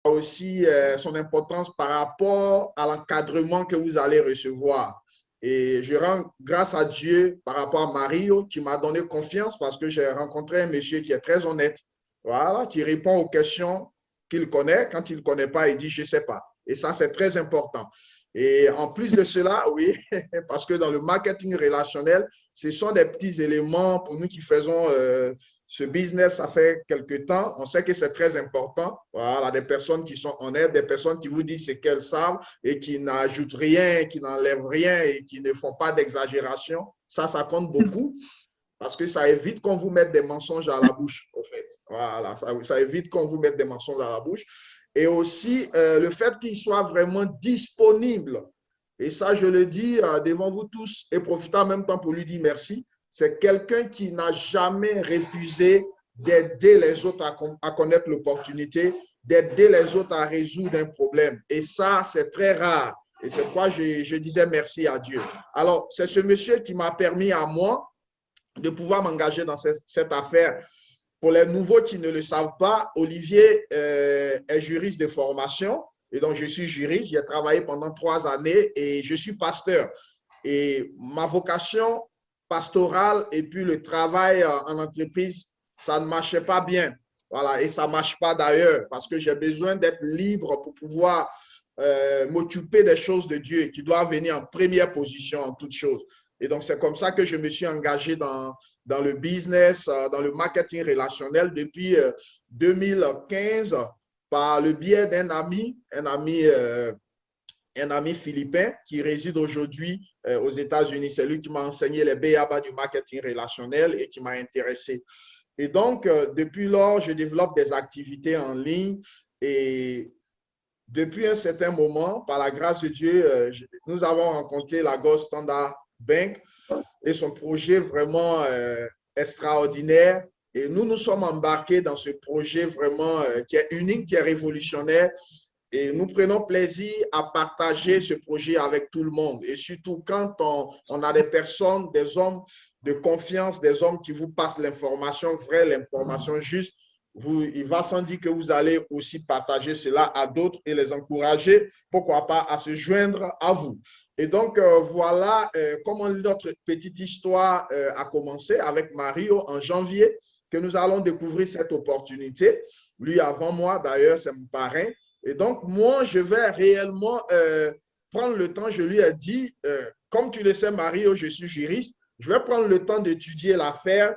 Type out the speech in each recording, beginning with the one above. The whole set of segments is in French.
aussi son importance par rapport à l'encadrement que vous allez recevoir. Et je rends grâce à Dieu par rapport à Mario qui m'a donné confiance parce que j'ai rencontré un monsieur qui est très honnête, voilà, qui répond aux questions qu'il connaît. Quand il ne connaît pas, il dit je ne sais pas. Et ça, c'est très important. Et en plus de cela, oui, parce que dans le marketing relationnel, ce sont des petits éléments pour nous qui faisons ce business, ça fait quelques temps. On sait que c'est très important. Voilà, des personnes qui sont honnêtes, des personnes qui vous disent ce qu'elles savent et qui n'ajoutent rien, qui n'enlèvent rien et qui ne font pas d'exagération. Ça compte beaucoup parce que ça évite qu'on vous mette des mensonges à la bouche, en fait. Voilà, ça évite qu'on vous mette des mensonges à la bouche. Et aussi, le fait qu'il soit vraiment disponible. Et ça, je le dis devant vous tous et profitant en même temps pour lui dire merci. C'est quelqu'un qui n'a jamais refusé d'aider les autres à connaître l'opportunité, d'aider les autres à résoudre un problème. Et ça, c'est très rare. Et c'est pourquoi je disais merci à Dieu. Alors, c'est ce monsieur qui m'a permis à moi de pouvoir m'engager dans cette affaire. Pour les nouveaux qui ne le savent pas, Olivier est juriste de formation. Et donc, je suis juriste. J'ai travaillé pendant 3 années et je suis pasteur. Et ma vocation pastorale et puis le travail en entreprise, ça ne marchait pas bien. Voilà, et ça ne marche pas d'ailleurs parce que j'ai besoin d'être libre pour pouvoir m'occuper des choses de Dieu qui doivent venir en première position en toutes choses. Et donc, c'est comme ça que je me suis engagé dans le business, dans le marketing relationnel depuis 2015 par le biais d'un ami, un ami philippin qui réside aujourd'hui aux États-Unis. C'est lui qui m'a enseigné les b.a.-ba du marketing relationnel et qui m'a intéressé. Et donc, depuis lors, je développe des activités en ligne et depuis un certain moment, par la grâce de Dieu, nous avons rencontré la Gold Standard Bank et son projet vraiment extraordinaire. Et nous nous sommes embarqués dans ce projet vraiment qui est unique, qui est révolutionnaire. Et nous prenons plaisir à partager ce projet avec tout le monde. Et surtout quand on a des personnes, des hommes de confiance, des hommes qui vous passent l'information vraie, l'information juste, il va sans dire que vous allez aussi partager cela à d'autres et les encourager, pourquoi pas, à se joindre à vous. Et donc, voilà comment notre petite histoire a commencé avec Mario en janvier, que nous allons découvrir cette opportunité. Lui, avant moi, d'ailleurs, c'est mon parrain. Et donc, moi, je vais réellement prendre le temps, je lui ai dit, comme tu le sais, Mario, je suis juriste, je vais prendre le temps d'étudier l'affaire.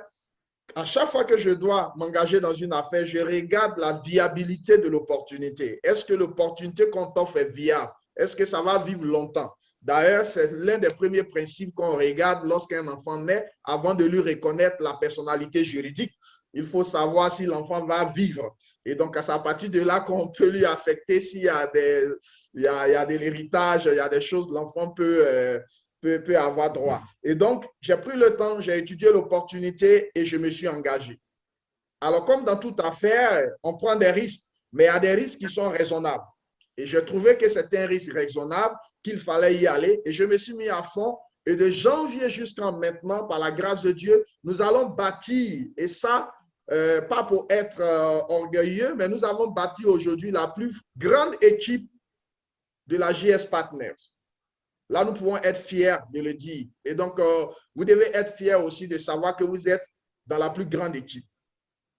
À chaque fois que je dois m'engager dans une affaire, je regarde la viabilité de l'opportunité. Est-ce que l'opportunité qu'on t'offre est viable? Est-ce que ça va vivre longtemps? D'ailleurs, c'est l'un des premiers principes qu'on regarde lorsqu'un enfant naît avant de lui reconnaître la personnalité juridique. Il faut savoir si l'enfant va vivre. Et donc, c'est à partir de là qu'on peut lui affecter s'il y a de l'héritage, il y a des choses, l'enfant peut avoir droit. Et donc, j'ai pris le temps, j'ai étudié l'opportunité et je me suis engagé. Alors, comme dans toute affaire, on prend des risques, mais il y a des risques qui sont raisonnables. Et j'ai trouvé que c'était un risque raisonnable, qu'il fallait y aller. Et je me suis mis à fond. Et de janvier jusqu'à maintenant, par la grâce de Dieu, nous allons bâtir. Et ça, pas pour être orgueilleux, mais nous avons bâti aujourd'hui la plus grande équipe de la JS Partners. Là, nous pouvons être fiers de le dire. Et donc, vous devez être fiers aussi de savoir que vous êtes dans la plus grande équipe.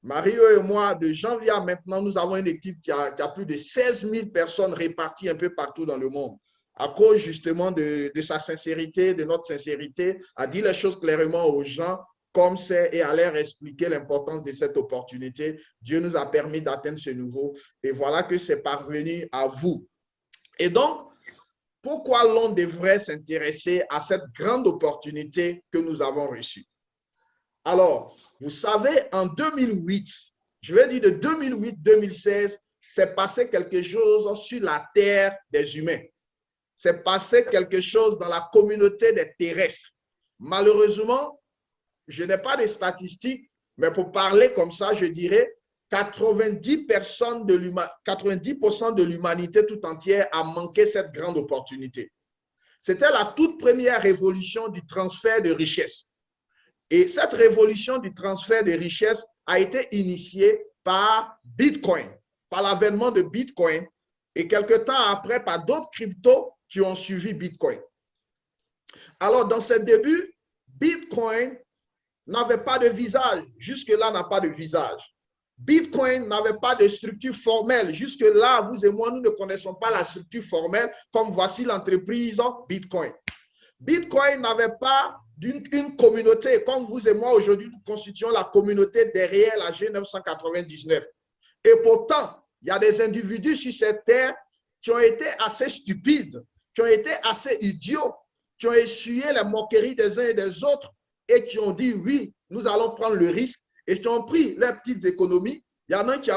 Mario et moi, de janvier à maintenant, nous avons une équipe qui a plus de 16 000 personnes réparties un peu partout dans le monde. À cause justement de sa sincérité, de notre sincérité, à dire les choses clairement aux gens comme c'est et à leur expliquer l'importance de cette opportunité. Dieu nous a permis d'atteindre ce niveau et voilà que c'est parvenu à vous. Et donc, pourquoi l'on devrait s'intéresser à cette grande opportunité que nous avons reçue? Alors, vous savez, en 2008, je vais dire de 2008-2016, c'est passé quelque chose sur la terre des humains. C'est passé quelque chose dans la communauté des terrestres. Malheureusement, je n'ai pas de statistiques, mais pour parler comme ça, je dirais 90% de l'humanité tout entière a manqué cette grande opportunité. C'était la toute première révolution du transfert de richesses. Et cette révolution du transfert de richesses a été initiée par Bitcoin. par l'avènement de Bitcoin et quelque temps après par d'autres cryptos qui ont suivi Bitcoin. Alors, dans ses débuts, Bitcoin n'avait pas de visage. Jusque-là, n'a pas de visage. Bitcoin n'avait pas de structure formelle. Jusque-là, vous et moi, nous ne connaissons pas la structure formelle comme voici l'entreprise Bitcoin. Bitcoin n'avait pas une communauté comme vous et moi aujourd'hui, nous constituons la communauté derrière la G999. Et pourtant, il y a des individus sur cette terre qui ont été assez stupides, qui ont été assez idiots, qui ont essuyé les moqueries des uns et des autres et qui ont dit oui, nous allons prendre le risque et qui ont pris leurs petites économies. Il y en a qui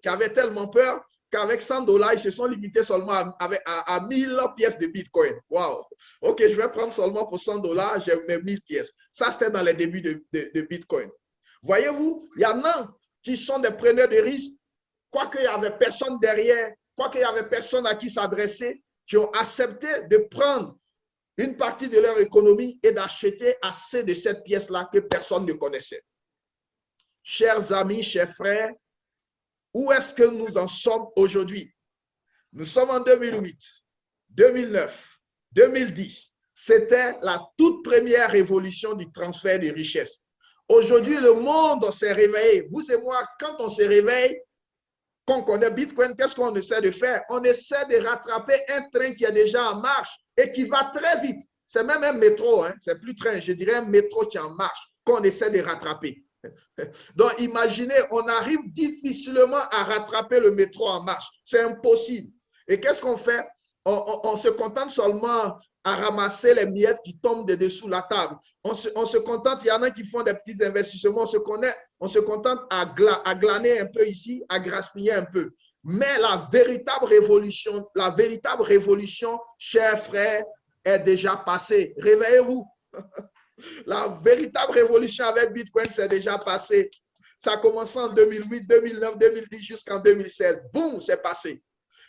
avaient tellement peur qu'avec 100 $, ils se sont limités seulement à 1000 pièces de Bitcoin. Wow. OK, je vais prendre seulement pour 100 $, j'ai mes 1000 pièces. Ça, c'était dans les débuts de Bitcoin. Voyez-vous, il y en a qui sont des preneurs de risques, quoique il n'y avait personne derrière, quoique il n'y avait personne à qui s'adresser, qui ont accepté de prendre une partie de leur économie et d'acheter assez de cette pièce-là que personne ne connaissait. Chers amis, chers frères, où est-ce que nous en sommes aujourd'hui? Nous sommes en 2008, 2009, 2010. C'était la toute première révolution du transfert de richesses. Aujourd'hui, le monde s'est réveillé. Vous et moi, quand on se réveille, qu'on connaît Bitcoin, qu'est-ce qu'on essaie de faire? On essaie de rattraper un train qui est déjà en marche et qui va très vite. C'est même un métro, hein? C'est plus train, je dirais un métro qui est en marche, qu'on essaie de rattraper. Donc, imaginez, on arrive difficilement à rattraper le métro en marche. C'est impossible. Et qu'est-ce qu'on fait? On se contente seulement à ramasser les miettes qui tombent de dessous la table. On se contente, il y en a qui font des petits investissements, on se contente à glaner un peu ici, à gaspiller un peu. Mais la véritable révolution, chers frères, est déjà passée. Réveillez-vous. La véritable révolution avec Bitcoin, c'est déjà passé. Ça a commencé en 2008, 2009, 2010 jusqu'en 2016. Boum, c'est passé.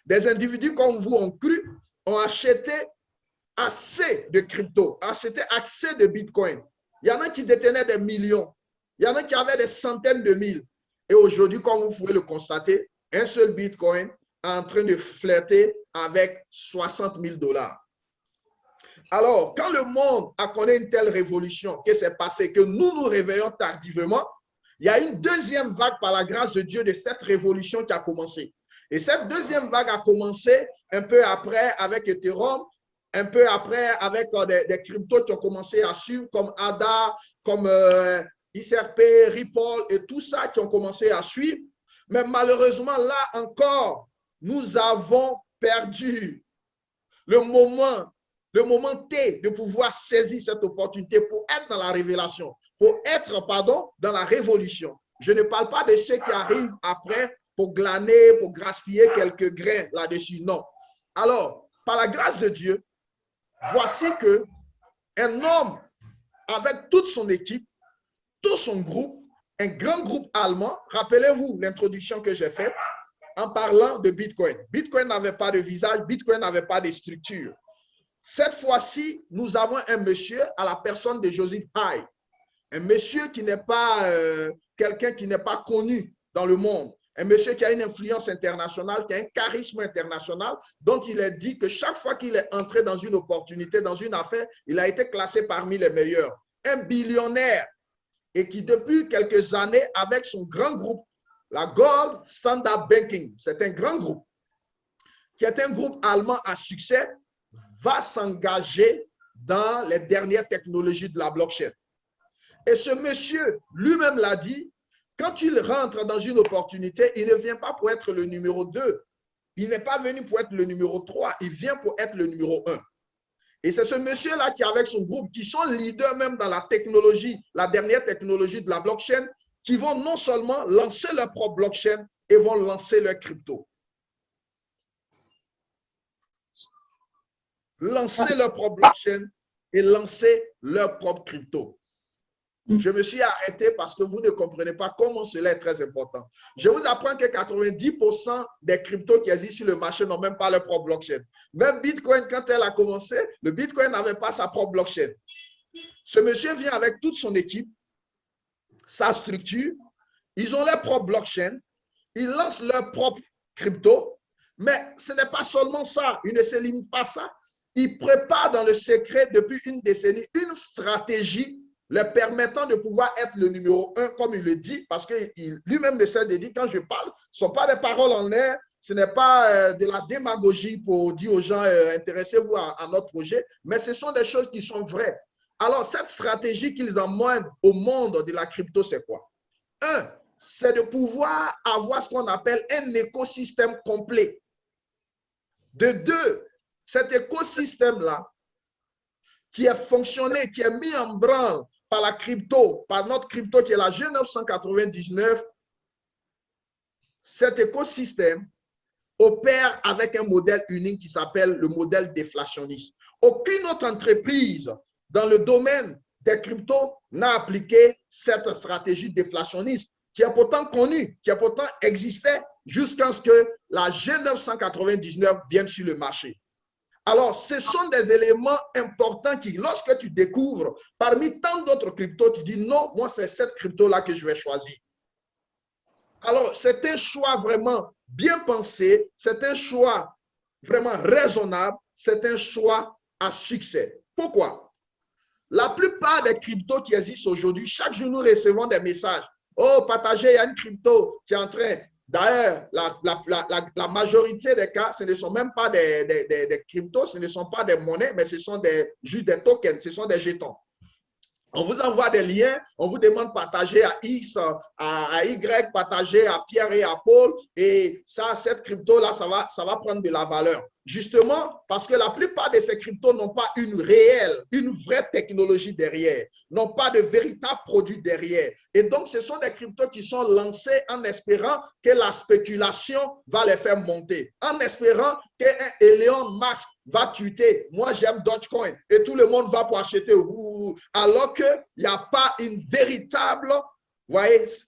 Des individus comme vous ont cru, ont acheté assez de crypto, acheté assez de Bitcoin. Il y en a qui détenaient des millions. Il y en a qui avaient des centaines de mille. Et aujourd'hui, comme vous pouvez le constater, un seul Bitcoin est en train de flirter avec 60 000 $. Alors, quand le monde a connu une telle révolution, que c'est passé, que nous nous réveillons tardivement, il y a une deuxième vague par la grâce de Dieu de cette révolution qui a commencé. Et cette deuxième vague a commencé un peu après avec Ethereum, un peu après avec des cryptos qui ont commencé à suivre, comme ADA, comme XRP, Ripple et tout ça qui ont commencé à suivre. Mais malheureusement, là encore, nous avons perdu le moment T de pouvoir saisir cette opportunité pour être dans la révélation, pour être, dans la révolution. Je ne parle pas de ceux qui arrivent après pour glaner, pour gaspiller quelques grains là-dessus. Non. Alors, par la grâce de Dieu, voici que un homme avec toute son équipe, tout son groupe, un grand groupe allemand, rappelez-vous l'introduction que j'ai faite en parlant de Bitcoin. Bitcoin n'avait pas de visage, Bitcoin n'avait pas de structure. Cette fois-ci, nous avons un monsieur à la personne de Joseph High, un monsieur qui n'est pas quelqu'un qui n'est pas connu dans le monde, un monsieur qui a une influence internationale, qui a un charisme international, dont il est dit que chaque fois qu'il est entré dans une opportunité, dans une affaire, il a été classé parmi les meilleurs. Un billionnaire et qui depuis quelques années, avec son grand groupe, la Gold Standard Banking, c'est un grand groupe, qui est un groupe allemand à succès, va s'engager dans les dernières technologies de la blockchain. Et ce monsieur lui-même l'a dit, quand il rentre dans une opportunité, il ne vient pas pour être le numéro 2. Il n'est pas venu pour être le numéro 3, il vient pour être le numéro 1. Et c'est ce monsieur-là qui, avec son groupe, qui sont leaders même dans la technologie, la dernière technologie de la blockchain, qui vont non seulement lancer leur propre blockchain et vont lancer leur crypto. Lancer leur propre blockchain et lancer leur propre crypto. Je me suis arrêté parce que vous ne comprenez pas comment cela est très important. Je vous apprends que 90% des cryptos qui existent sur le marché n'ont même pas leur propre blockchain. Même Bitcoin, quand elle a commencé, le Bitcoin n'avait pas sa propre blockchain. Ce monsieur vient avec toute son équipe, sa structure, ils ont leur propre blockchain, ils lancent leur propre crypto. Mais ce n'est pas seulement ça. Il ne se limite pas à ça. Il prépare dans le secret depuis une décennie une stratégie le permettant de pouvoir être le numéro 1, comme il le dit, parce que lui-même le sait de dire, quand je parle, ce ne sont pas des paroles en l'air, ce n'est pas de la démagogie pour dire aux gens, intéressez-vous à notre projet, mais ce sont des choses qui sont vraies. Alors, cette stratégie qu'ils emmènent au monde de la crypto, c'est quoi? Un, c'est de pouvoir avoir ce qu'on appelle un écosystème complet. De deux, cet écosystème-là, qui est fonctionné, qui est mis en branle par la crypto, par notre crypto qui est la G999, cet écosystème opère avec un modèle unique qui s'appelle le modèle déflationniste. Aucune autre entreprise dans le domaine des cryptos n'a appliqué cette stratégie déflationniste qui est pourtant connue, qui est pourtant existait jusqu'à ce que la G999 vienne sur le marché. Alors, ce sont des éléments importants qui, lorsque tu découvres, parmi tant d'autres cryptos, tu dis non, moi, c'est cette crypto-là que je vais choisir. Alors, c'est un choix vraiment bien pensé, c'est un choix vraiment raisonnable, c'est un choix à succès. Pourquoi? La plupart des cryptos qui existent aujourd'hui, chaque jour, nous recevons des messages. Oh, partagez, il y a une crypto qui est en train. D'ailleurs, la majorité des cas, ce ne sont même pas des cryptos, ce ne sont pas des monnaies, mais ce sont juste des tokens, ce sont des jetons. On vous envoie des liens, on vous demande de partager à X, à Y, partager à Pierre et à Paul, et ça, cette crypto-là, ça va prendre de la valeur. Justement, parce que la plupart de ces cryptos n'ont pas une vraie technologie derrière, n'ont pas de véritable produit derrière. Et donc, ce sont des cryptos qui sont lancés en espérant que la spéculation va les faire monter, en espérant qu'un Elon Musk va tweeter, moi j'aime Dogecoin, et tout le monde va pour acheter, alors qu'il n'y a pas une véritable,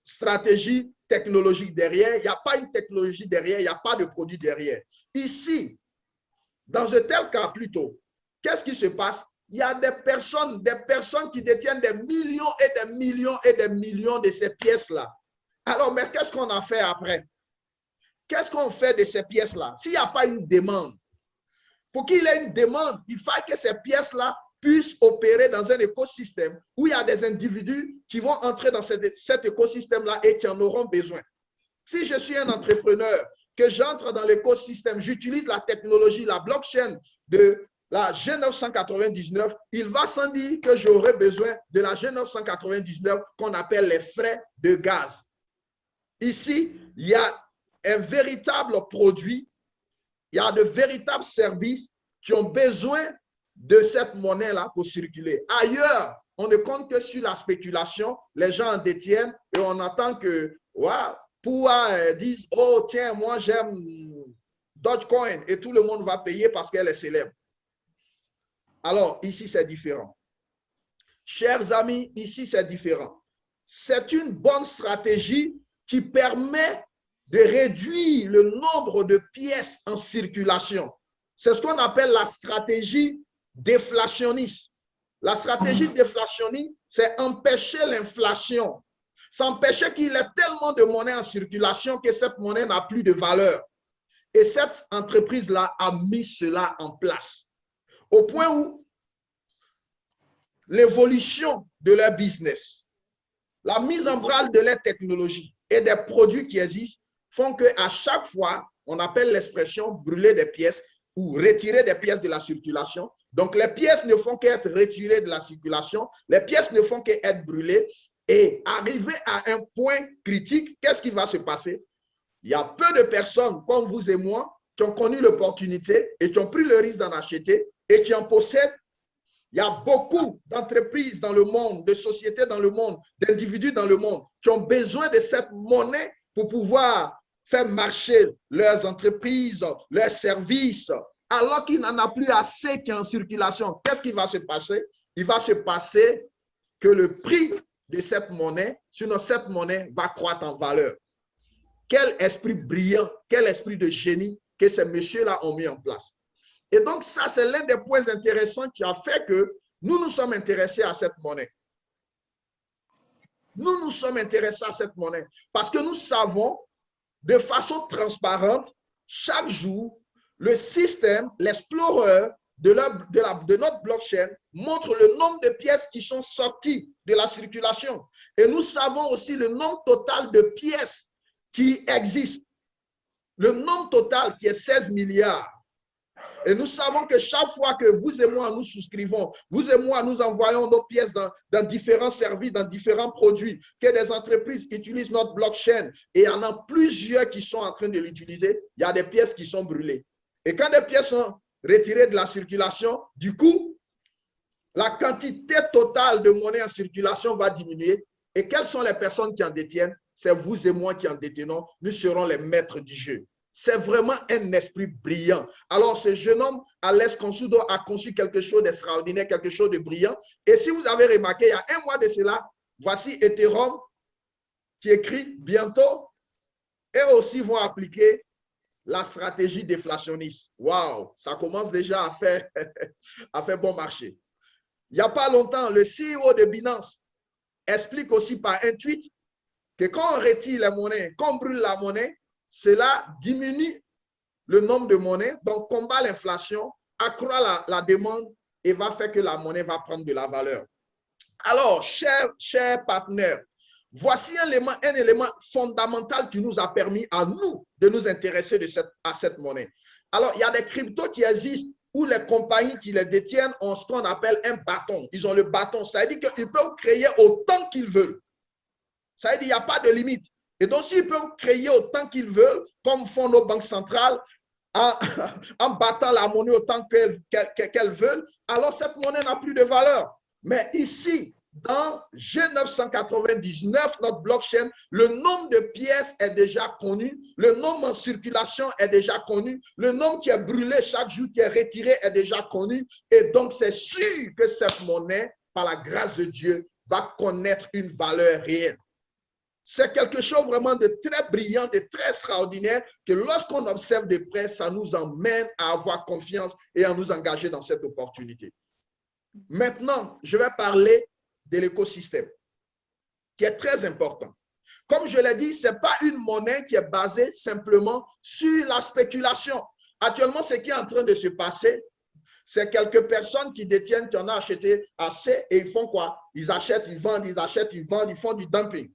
stratégie technologique derrière, il n'y a pas une technologie derrière, il n'y a pas de produit derrière. Ici, dans un tel cas plutôt, qu'est-ce qui se passe? Il y a des personnes qui détiennent des millions et des millions et des millions de ces pièces-là. Alors, mais qu'est-ce qu'on a fait après? Qu'est-ce qu'on fait de ces pièces-là? S'il n'y a pas une demande, pour qu'il y ait une demande, il faut que ces pièces-là puissent opérer dans un écosystème où il y a des individus qui vont entrer dans cet écosystème-là et qui en auront besoin. Si je suis un entrepreneur, que j'entre dans l'écosystème, j'utilise la technologie, la blockchain de la G999, il va sans dire que j'aurai besoin de la G999 qu'on appelle les frais de gaz. Ici, il y a un véritable produit, il y a de véritables services qui ont besoin de cette monnaie-là pour circuler. Ailleurs, on ne compte que sur la spéculation, les gens en détiennent et on attend que, wow, disent, oh tiens, moi j'aime Dogecoin et tout le monde va payer parce qu'elle est célèbre. Alors, ici, c'est différent. Chers amis, ici, c'est différent. C'est une bonne stratégie qui permet de réduire le nombre de pièces en circulation. C'est ce qu'on appelle la stratégie déflationniste. La stratégie déflationniste, c'est empêcher l'inflation. C'est empêcher qu'il y ait tellement de monnaie en circulation que cette monnaie n'a plus de valeur. Et cette entreprise-là a mis cela en place. Au point où l'évolution de leur business, la mise en branle de leur technologie et des produits qui existent font qu'à chaque fois, on appelle l'expression brûler des pièces ou retirer des pièces de la circulation. Donc, les pièces ne font qu'être retirées de la circulation, les pièces ne font qu'être brûlées. Et arrivé à un point critique, qu'est-ce qui va se passer? Il y a peu de personnes comme vous et moi qui ont connu l'opportunité et qui ont pris le risque d'en acheter et qui en possèdent. Il y a beaucoup d'entreprises dans le monde, de sociétés dans le monde, d'individus dans le monde qui ont besoin de cette monnaie pour pouvoir faire marcher leurs entreprises, leurs services, alors qu'il n'en a plus assez qui est en circulation. Qu'est-ce qui va se passer? Il va se passer que le prix de cette monnaie, sinon cette monnaie va croître en valeur. Quel esprit brillant, quel esprit de génie que ces messieurs-là ont mis en place. Et donc, ça, c'est l'un des points intéressants qui a fait que nous sommes intéressés à cette monnaie. Nous sommes intéressés à cette monnaie parce que nous savons de façon transparente chaque jour, le système, l'explorer de notre blockchain montre le nombre de pièces qui sont sorties de la circulation. Et nous savons aussi le nombre total de pièces qui existent. Le nombre total qui est 16 milliards. Et nous savons que chaque fois que vous et moi nous souscrivons, vous et moi nous envoyons nos pièces dans différents services, dans différents produits, que des entreprises utilisent notre blockchain et il y en a plusieurs qui sont en train de l'utiliser, il y a des pièces qui sont brûlées. Et quand des pièces sont retirées de la circulation, du coup, la quantité totale de monnaie en circulation va diminuer. Et quelles sont les personnes qui en détiennent? C'est vous et moi qui en détenons. Nous serons les maîtres du jeu. C'est vraiment un esprit brillant. Alors, ce jeune homme, Alex Consudo, a conçu quelque chose d'extraordinaire, quelque chose de brillant. Et si vous avez remarqué, il y a un mois de cela, voici Ethereum qui écrit bientôt, eux aussi vont appliquer la stratégie déflationniste. Waouh, ça commence déjà à faire bon marché. Il n'y a pas longtemps, le CEO de Binance explique aussi par un tweet que quand on retire les monnaies, quand on brûle la monnaie, cela diminue le nombre de monnaies, donc combat l'inflation, accroît la demande et va faire que la monnaie va prendre de la valeur. Alors, chers partenaires, voici un élément fondamental qui nous a permis à nous de nous intéresser à cette monnaie. Alors, il y a des cryptos qui existent où les compagnies qui les détiennent ont ce qu'on appelle un bâton. Ils ont le bâton. Ça veut dire qu'ils peuvent créer autant qu'ils veulent. Ça veut dire qu'il n'y a pas de limite. Et donc, s'ils peuvent créer autant qu'ils veulent, comme font nos banques centrales, en battant la monnaie autant qu'elles veulent, alors cette monnaie n'a plus de valeur. Mais ici, dans G999, notre blockchain, le nombre de pièces est déjà connu, le nombre en circulation est déjà connu, le nombre qui est brûlé chaque jour, qui est retiré est déjà connu. Et donc, c'est sûr que cette monnaie, par la grâce de Dieu, va connaître une valeur réelle. C'est quelque chose vraiment de très brillant, de très extraordinaire, que lorsqu'on observe de près, ça nous emmène à avoir confiance et à nous engager dans cette opportunité. Maintenant, je vais parler de l'écosystème, qui est très important. Comme je l'ai dit, ce n'est pas une monnaie qui est basée simplement sur la spéculation. Actuellement, ce qui est en train de se passer, c'est quelques personnes qui détiennent, qui en ont acheté assez et ils font quoi? Ils achètent, ils vendent, ils achètent, ils vendent, ils font du dumping.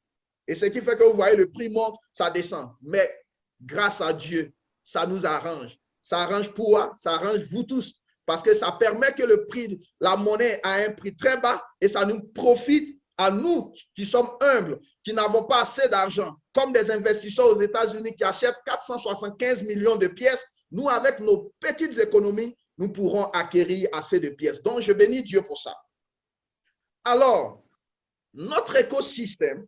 Et ce qui fait que vous voyez, le prix monte, ça descend. Mais grâce à Dieu, ça nous arrange. Ça arrange pour ça arrange vous tous. Parce que ça permet que le prix, la monnaie a un prix très bas et ça nous profite à nous qui sommes humbles, qui n'avons pas assez d'argent, comme des investisseurs aux États-Unis qui achètent 475 millions de pièces. Nous, avec nos petites économies, nous pourrons acquérir assez de pièces. Donc, je bénis Dieu pour ça. Alors, notre écosystème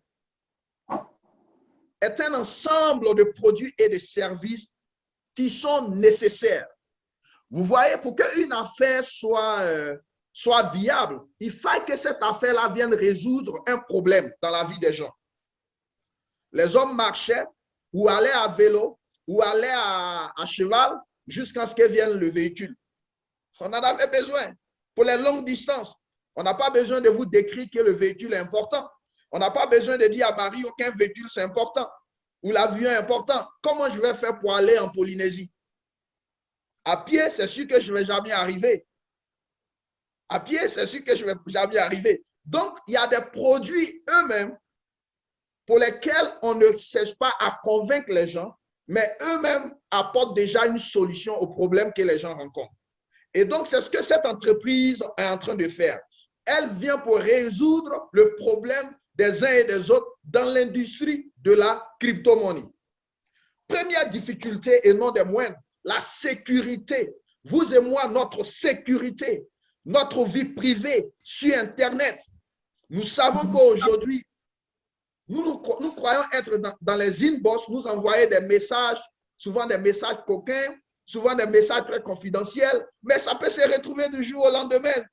est un ensemble de produits et de services qui sont nécessaires. Vous voyez, pour qu'une affaire soit viable, il faut que cette affaire-là vienne résoudre un problème dans la vie des gens. Les hommes marchaient ou allaient à vélo ou allaient à cheval jusqu'à ce que vienne le véhicule. On en avait besoin pour les longues distances. On n'a pas besoin de vous décrire que le véhicule est important. On n'a pas besoin de dire à Marie qu'un véhicule c'est important ou l'avion est important. Comment je vais faire pour aller en Polynésie? À pied, c'est sûr que je ne vais jamais arriver. À pied, c'est sûr que je ne vais jamais arriver. Donc, il y a des produits eux-mêmes pour lesquels on ne cherche pas à convaincre les gens, mais eux-mêmes apportent déjà une solution aux problèmes que les gens rencontrent. Et donc, c'est ce que cette entreprise est en train de faire. Elle vient pour résoudre le problème des uns et des autres dans l'industrie de la crypto-monnaie. Première difficulté et non des moindres, la sécurité. Vous et moi, notre sécurité, notre vie privée sur Internet. Nous savons qu'aujourd'hui, nous croyons être dans les inbox, nous envoyer des messages, souvent des messages coquins, souvent des messages très confidentiels, mais ça peut se retrouver du jour au lendemain.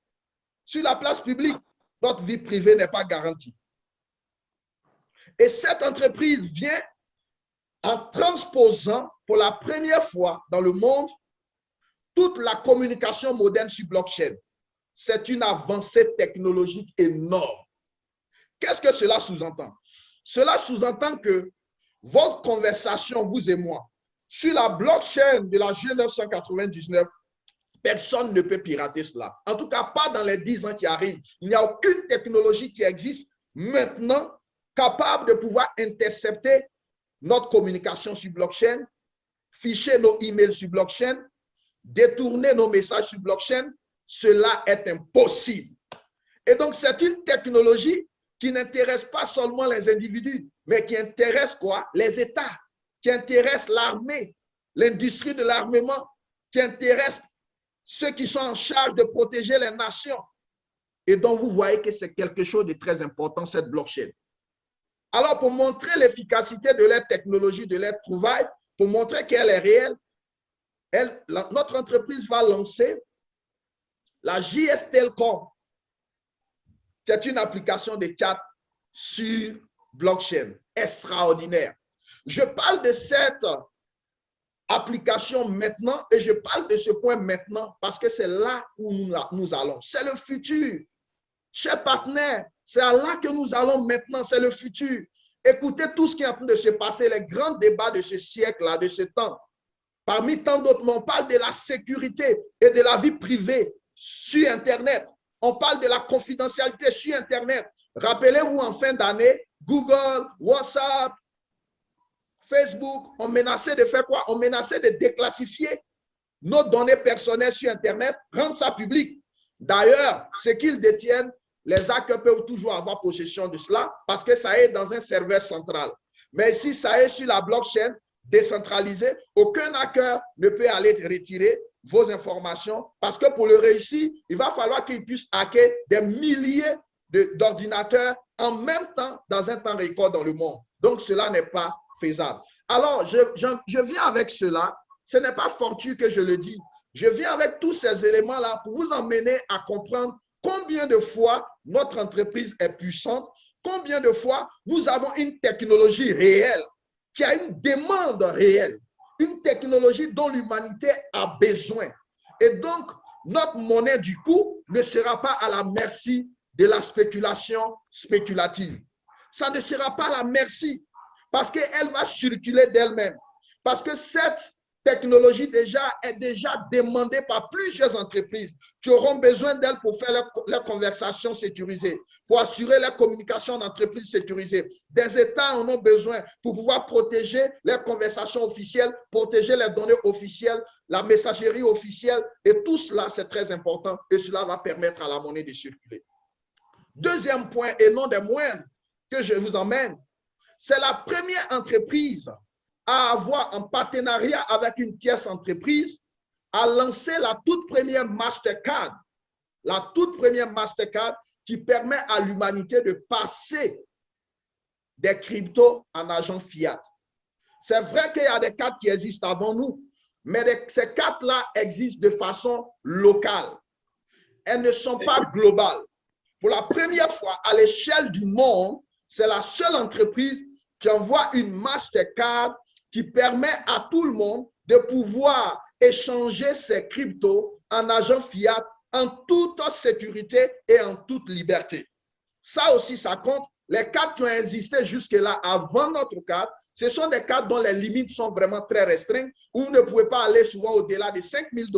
Sur la place publique, notre vie privée n'est pas garantie. Et cette entreprise vient en transposant pour la première fois dans le monde toute la communication moderne sur blockchain. C'est une avancée technologique énorme. Qu'est-ce que cela sous-entend? Cela sous-entend que votre conversation, vous et moi, Sur la blockchain de la G999, personne ne peut pirater cela. En tout cas, pas dans les 10 ans qui arrivent. Il n'y a aucune technologie qui existe maintenant capable de pouvoir intercepter notre communication sur blockchain, ficher nos emails sur blockchain, détourner nos messages sur blockchain. Cela est impossible. Et donc, c'est une technologie qui n'intéresse pas seulement les individus, mais qui intéresse quoi? Les États, qui intéresse l'armée, l'industrie de l'armement, qui intéresse ceux qui sont en charge de protéger les nations. Et donc, vous voyez que c'est quelque chose de très important, cette blockchain. Alors, pour montrer l'efficacité de leur technologie, de leur trouvaille, pour montrer qu'elle est réelle, notre entreprise va lancer la JS Telcom. C'est une application de chat sur blockchain extraordinaire. Je parle de cette application maintenant et je parle de ce point maintenant parce que c'est là où nous allons. C'est le futur. Chers partenaires, c'est là que nous allons maintenant, c'est le futur. Écoutez tout ce qui est en train de se passer, les grands débats de ce siècle-là, de ce temps. Parmi tant d'autres, on parle de la sécurité et de la vie privée sur Internet. On parle de la confidentialité sur Internet. Rappelez-vous, en fin d'année, Google, WhatsApp, Facebook ont menacé de faire quoi? On menaçait de déclassifier nos données personnelles sur Internet, rendre ça public. D'ailleurs, ce qu'ils détiennent, les hackers peuvent toujours avoir possession de cela parce que ça est dans un serveur central. Mais si ça est sur la blockchain décentralisée, aucun hacker ne peut aller retirer vos informations parce que pour le réussir, il va falloir qu'ils puissent hacker des milliers d'ordinateurs en même temps dans un temps record dans le monde. Donc, cela n'est pas faisable. Alors, je viens avec cela. Ce n'est pas fortuit que je le dis. Je viens avec tous ces éléments-là pour vous emmener à comprendre combien de fois notre entreprise est puissante, combien de fois nous avons une technologie réelle, qui a une demande réelle, une technologie dont l'humanité a besoin. Et donc, notre monnaie, du coup, ne sera pas à la merci de la spéculation spéculative. Ça ne sera pas à la merci parce qu'elle va circuler d'elle-même. Parce que cette technologie est déjà demandée par plusieurs entreprises qui auront besoin d'elle pour faire leurs conversations sécurisées, pour assurer la communication d'entreprises sécurisées. Des États en ont besoin pour pouvoir protéger leurs conversations officielles, protéger les données officielles, la messagerie officielle. Et tout cela, c'est très important et cela va permettre à la monnaie de circuler. Deuxième point, et non des moindres, que je vous emmène, c'est la première entreprise à avoir un partenariat avec une tierce entreprise, à lancer la toute première Mastercard qui permet à l'humanité de passer des cryptos en argent fiat. C'est vrai qu'il y a des cartes qui existent avant nous, mais ces cartes-là existent de façon locale. Elles ne sont pas globales. Pour la première fois à l'échelle du monde, c'est la seule entreprise qui envoie une Mastercard qui permet à tout le monde de pouvoir échanger ses cryptos en argent fiat en toute sécurité et en toute liberté. Ça aussi, ça compte. Les cartes qui ont existé jusque-là avant notre carte, ce sont des cartes dont les limites sont vraiment très restreintes, où vous ne pouvez pas aller souvent au-delà de 5 000 $,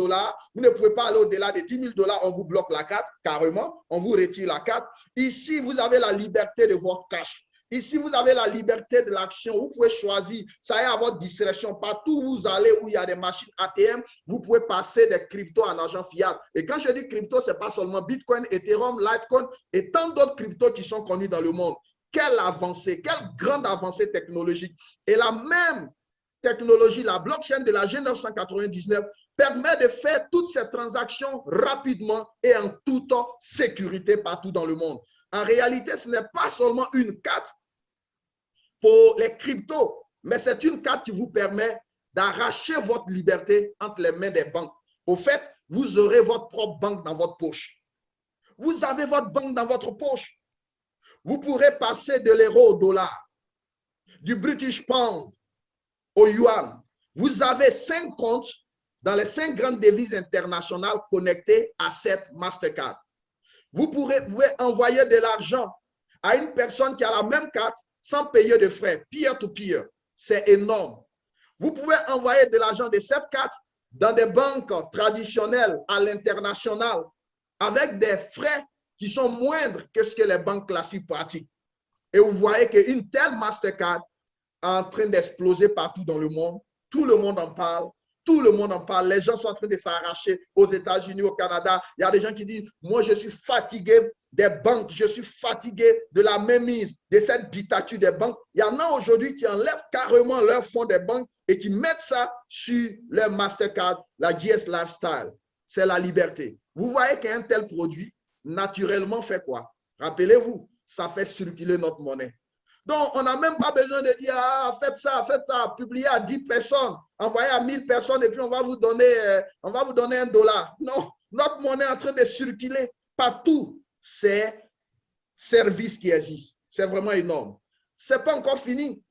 vous ne pouvez pas aller au-delà de 10 000 $, on vous bloque la carte, carrément, on vous retire la carte. Ici, vous avez la liberté de votre cash. Ici, vous avez la liberté de l'action. Vous pouvez choisir, ça est à votre discrétion. Partout où vous allez, où il y a des machines ATM, vous pouvez passer des cryptos en argent fiat. Et quand je dis crypto, ce n'est pas seulement Bitcoin, Ethereum, Litecoin et tant d'autres cryptos qui sont connus dans le monde. Quelle avancée, quelle grande avancée technologique. Et la même technologie, la blockchain de la G999, permet de faire toutes ces transactions rapidement et en toute sécurité partout dans le monde. En réalité, ce n'est pas seulement une carte pour les cryptos, mais c'est une carte qui vous permet d'arracher votre liberté entre les mains des banques. Au fait, vous aurez votre propre banque dans votre poche. Vous avez votre banque dans votre poche. Vous pourrez passer de l'euro au dollar, du British Pound au yuan. Vous avez 5 comptes dans les 5 grandes devises internationales connectées à cette Mastercard. Vous pouvez envoyer de l'argent à une personne qui a la même carte sans payer de frais, peer-to-peer. C'est énorme. Vous pouvez envoyer de l'argent de cette carte dans des banques traditionnelles à l'international avec des frais qui sont moindres que ce que les banques classiques pratiquent. Et vous voyez qu'une telle Mastercard est en train d'exploser partout dans le monde. Tout le monde en parle. Tout le monde en parle. Les gens sont en train de s'arracher aux États-Unis, au Canada. Il y a des gens qui disent, moi, je suis fatigué des banques. Je suis fatigué de la mainmise, de cette dictature des banques. Il y en a aujourd'hui qui enlèvent carrément leurs fonds des banques et qui mettent ça sur leur Mastercard, la GS Lifestyle. C'est la liberté. Vous voyez qu'un tel produit, naturellement, fait quoi? Rappelez-vous, ça fait circuler notre monnaie. Donc, on n'a même pas besoin de dire, ah, faites ça, publiez à 10 personnes, envoyez à 1000 personnes et puis on va vous donner $1. Non, notre monnaie est en train de circuler partout. C'est services qui existent. C'est vraiment énorme. Ce n'est pas encore fini.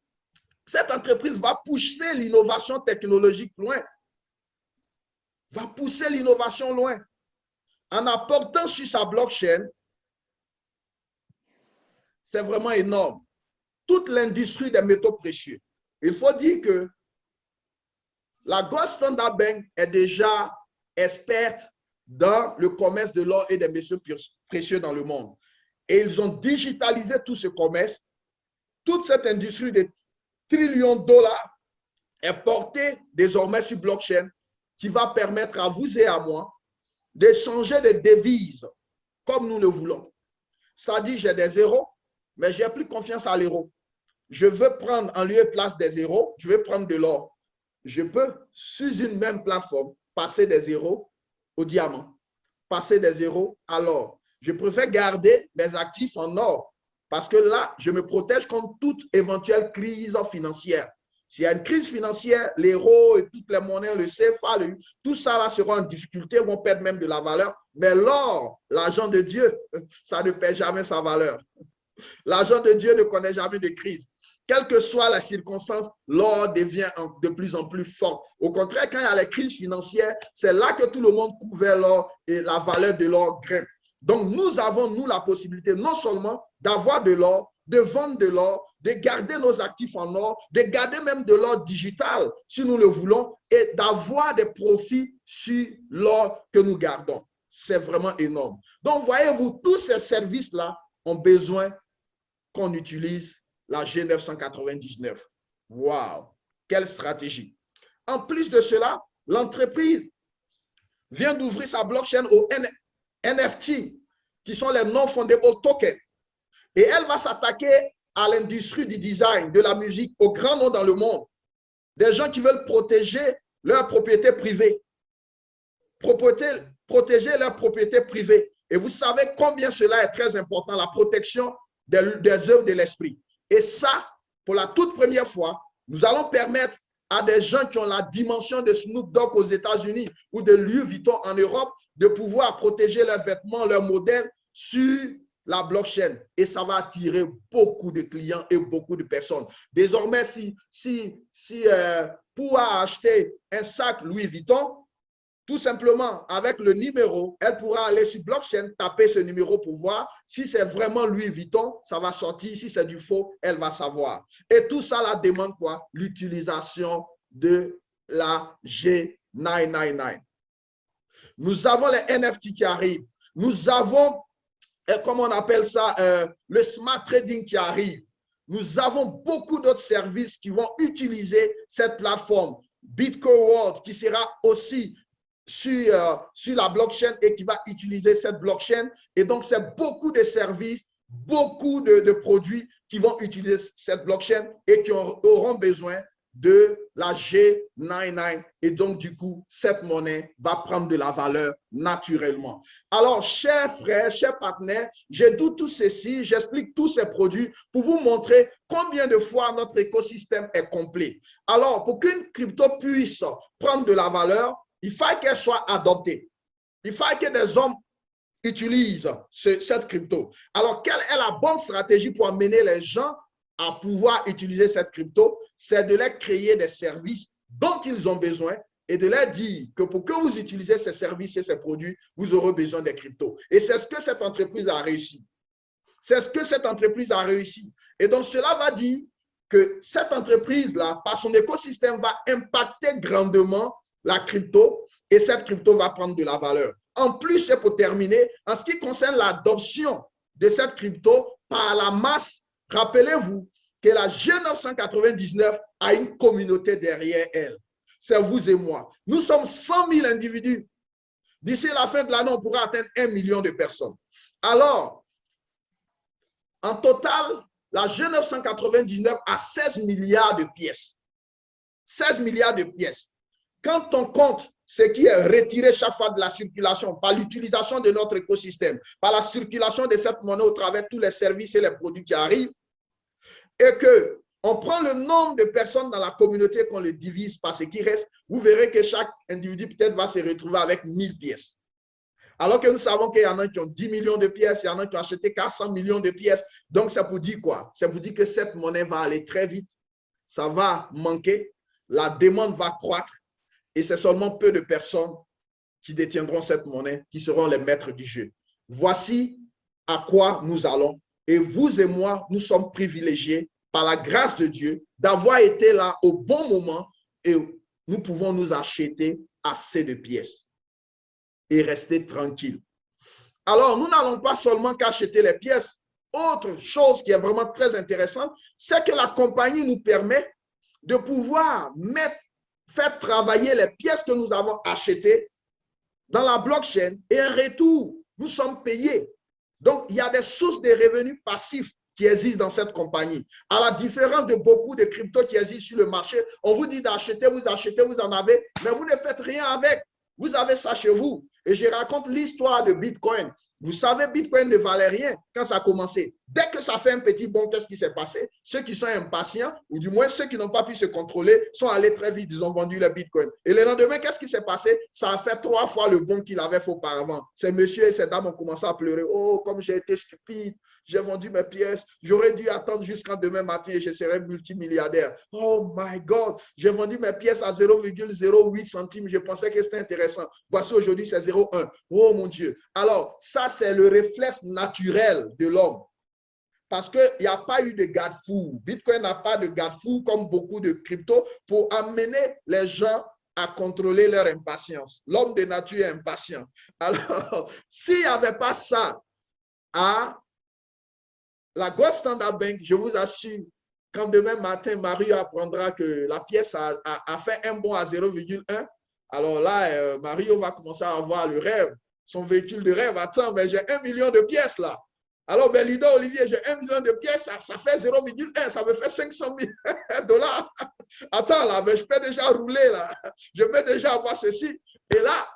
Cette entreprise va pousser l'innovation technologique loin. Va pousser l'innovation loin. En apportant sur sa blockchain, c'est vraiment énorme. Toute l'industrie des métaux précieux. Il faut dire que la Gold Standard Bank est déjà experte dans le commerce de l'or et des métaux précieux dans le monde. Et ils ont digitalisé tout ce commerce. Toute cette industrie de trillions de dollars est portée désormais sur blockchain qui va permettre à vous et à moi d'échanger des devises comme nous le voulons. C'est-à-dire, j'ai des zéros, mais j'ai plus confiance à l'euro. Je veux prendre en lieu et place des zéros, je veux prendre de l'or. Je peux, sur une même plateforme, passer des zéros au diamant, passer des zéros à l'or. Je préfère garder mes actifs en or parce que là, je me protège contre toute éventuelle crise financière. S'il y a une crise financière, l'euro et toutes les monnaies, le CFA, tout ça là sera en difficulté, vont perdre même de la valeur. Mais l'or, l'argent de Dieu, ça ne perd jamais sa valeur. L'argent de Dieu ne connaît jamais de crise. Quelle que soit la circonstance, l'or devient de plus en plus fort. Au contraire, quand il y a les crises financières, c'est là que tout le monde couvert l'or et la valeur de l'or grimpe. Donc, nous avons, nous, la possibilité non seulement d'avoir de l'or, de vendre de l'or, de garder nos actifs en or, de garder même de l'or digital, si nous le voulons, et d'avoir des profits sur l'or que nous gardons. C'est vraiment énorme. Donc, voyez-vous, tous ces services-là ont besoin qu'on utilise la G999. Waouh! Quelle stratégie! En plus de cela, l'entreprise vient d'ouvrir sa blockchain aux NFT, qui sont les non-fundable tokens. Et elle va s'attaquer à l'industrie du design, de la musique, aux grands noms dans le monde. Des gens qui veulent protéger leur propriété privée. Protéger leur propriété privée. Et vous savez combien cela est très important, la protection des œuvres de l'esprit. Et ça, pour la toute première fois, nous allons permettre à des gens qui ont la dimension de Snoop Dogg aux États-Unis ou de Louis Vuitton en Europe de pouvoir protéger leurs vêtements, leurs modèles sur la blockchain. Et ça va attirer beaucoup de clients et beaucoup de personnes. Désormais, pour acheter un sac Louis Vuitton, tout simplement, avec le numéro, elle pourra aller sur blockchain, taper ce numéro pour voir si c'est vraiment Louis Vuitton, ça va sortir. Si c'est du faux, elle va savoir. Et tout ça, la demande quoi? L'utilisation de la G999. Nous avons les NFT qui arrivent. Nous avons, comment on appelle ça, le smart trading qui arrive. Nous avons beaucoup d'autres services qui vont utiliser cette plateforme. Bitcoin World qui sera aussi sur la blockchain et qui va utiliser cette blockchain. Et donc, c'est beaucoup de services, beaucoup de produits qui vont utiliser cette blockchain et qui auront besoin de la G99. Et donc, du coup, cette monnaie va prendre de la valeur naturellement. Alors, chers frères, chers partenaires, j'ai dit tout ceci, j'explique tous ces produits pour vous montrer combien de fois notre écosystème est complet. Alors, pour qu'une crypto puisse prendre de la valeur, il faut qu'elle soit adoptée. Il faut que des hommes utilisent cette crypto. Alors, quelle est la bonne stratégie pour amener les gens à pouvoir utiliser cette crypto? C'est de leur créer des services dont ils ont besoin et de leur dire que pour que vous utilisez ces services et ces produits, vous aurez besoin des cryptos. Et c'est ce que cette entreprise a réussi. C'est ce que cette entreprise a réussi. Et donc, cela va dire que cette entreprise-là, par son écosystème, va impacter grandement la crypto et cette crypto va prendre de la valeur. En plus, c'est pour terminer, en ce qui concerne l'adoption de cette crypto par la masse, rappelez-vous que la G999 a une communauté derrière elle. C'est vous et moi. Nous sommes 100 000 individus. D'ici la fin de l'année, on pourra atteindre 1 million de personnes. Alors, en total, la G999 a 16 milliards de pièces. 16 milliards de pièces. Quand on compte ce qui est retiré chaque fois de la circulation par l'utilisation de notre écosystème, par la circulation de cette monnaie au travers de tous les services et les produits qui arrivent, et qu'on prend le nombre de personnes dans la communauté, qu'on le divise par ce qui reste, vous verrez que chaque individu peut-être va se retrouver avec 1000 pièces. Alors que nous savons qu'il y en a qui ont 10 millions de pièces, il y en a qui ont acheté 400 millions de pièces. Donc, ça vous dit quoi? Ça vous dit que cette monnaie va aller très vite, ça va manquer, la demande va croître et c'est seulement peu de personnes qui détiendront cette monnaie, qui seront les maîtres du jeu. Voici à quoi nous allons. Et vous et moi, nous sommes privilégiés par la grâce de Dieu d'avoir été là au bon moment et nous pouvons nous acheter assez de pièces et rester tranquille. Alors, nous n'allons pas seulement qu'acheter les pièces. Autre chose qui est vraiment très intéressante, c'est que la compagnie nous permet de pouvoir faire travailler les pièces que nous avons achetées dans la blockchain et en retour, nous sommes payés. Donc, il y a des sources de revenus passifs qui existent dans cette compagnie. À la différence de beaucoup de cryptos qui existent sur le marché, on vous dit d'acheter, vous en avez, mais vous ne faites rien avec. Vous avez ça chez vous. Et je raconte l'histoire de Bitcoin. Vous savez, Bitcoin ne valait rien quand ça a commencé. Dès que ça fait un petit bond, qu'est-ce qui s'est passé? Ceux qui sont impatients, ou du moins ceux qui n'ont pas pu se contrôler, sont allés très vite, ils ont vendu le Bitcoin. Et le lendemain, qu'est-ce qui s'est passé? Ça a fait 3 fois le bond qu'il avait fait auparavant. Ces messieurs et ces dames ont commencé à pleurer. Oh, comme j'ai été stupide, j'ai vendu mes pièces, j'aurais dû attendre jusqu'à demain matin et je serais multimilliardaire. Oh my God, j'ai vendu mes pièces à 0,08 centimes, je pensais que c'était intéressant. Voici aujourd'hui, c'est 0,1. Oh mon Dieu. Alors, ça, c'est le réflexe naturel de l'homme. Parce qu'il n'y a pas eu de garde-fou. Bitcoin n'a pas de garde-fou comme beaucoup de cryptos pour amener les gens à contrôler leur impatience. L'homme de nature est impatient. Alors, s'il n'y avait pas ça à la Gold Standard Bank, je vous assure, quand demain matin, Mario apprendra que la pièce a fait un bond à 0,1, alors là, Mario va commencer à avoir le rêve, son véhicule de rêve. Attends, mais j'ai 1 million de pièces là. Alors, ben, Lido, Olivier, j'ai 1 million de pièces, ça fait 0,1, ça me fait 500 000 dollars. Attends, là, ben, je peux déjà rouler, là. Je peux déjà avoir ceci. Et là,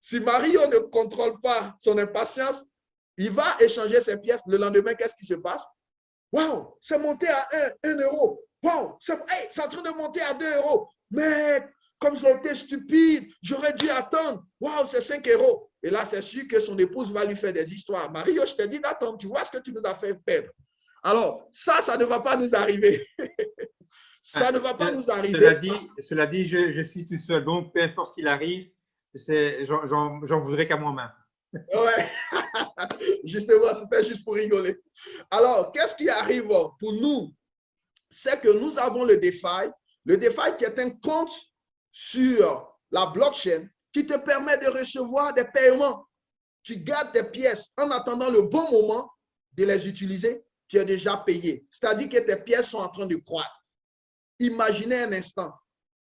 si Mario ne contrôle pas son impatience, il va échanger ses pièces. Le lendemain, qu'est-ce qui se passe? Waouh, c'est monté à 1 euro. Waouh, c'est en train de monter à 2 euros. Mais comme j'ai été stupide, j'aurais dû attendre. Waouh, c'est 5 euros. Et là, c'est sûr que son épouse va lui faire des histoires. Mario, je te dis d'attendre, tu vois ce que tu nous as fait perdre. Alors, ça ne va pas nous arriver. Ça ne va pas nous arriver. Cela dit, je suis tout seul. Donc, peu importe ce qu'il arrive, j'en voudrais qu'à moi-même. Ouais, justement, c'était juste pour rigoler. Alors, qu'est-ce qui arrive pour nous? C'est que nous avons le DeFi qui est un compte sur la blockchain qui te permet de recevoir des paiements. Tu gardes tes pièces en attendant le bon moment de les utiliser, tu es déjà payé. C'est-à-dire que tes pièces sont en train de croître. Imaginez un instant,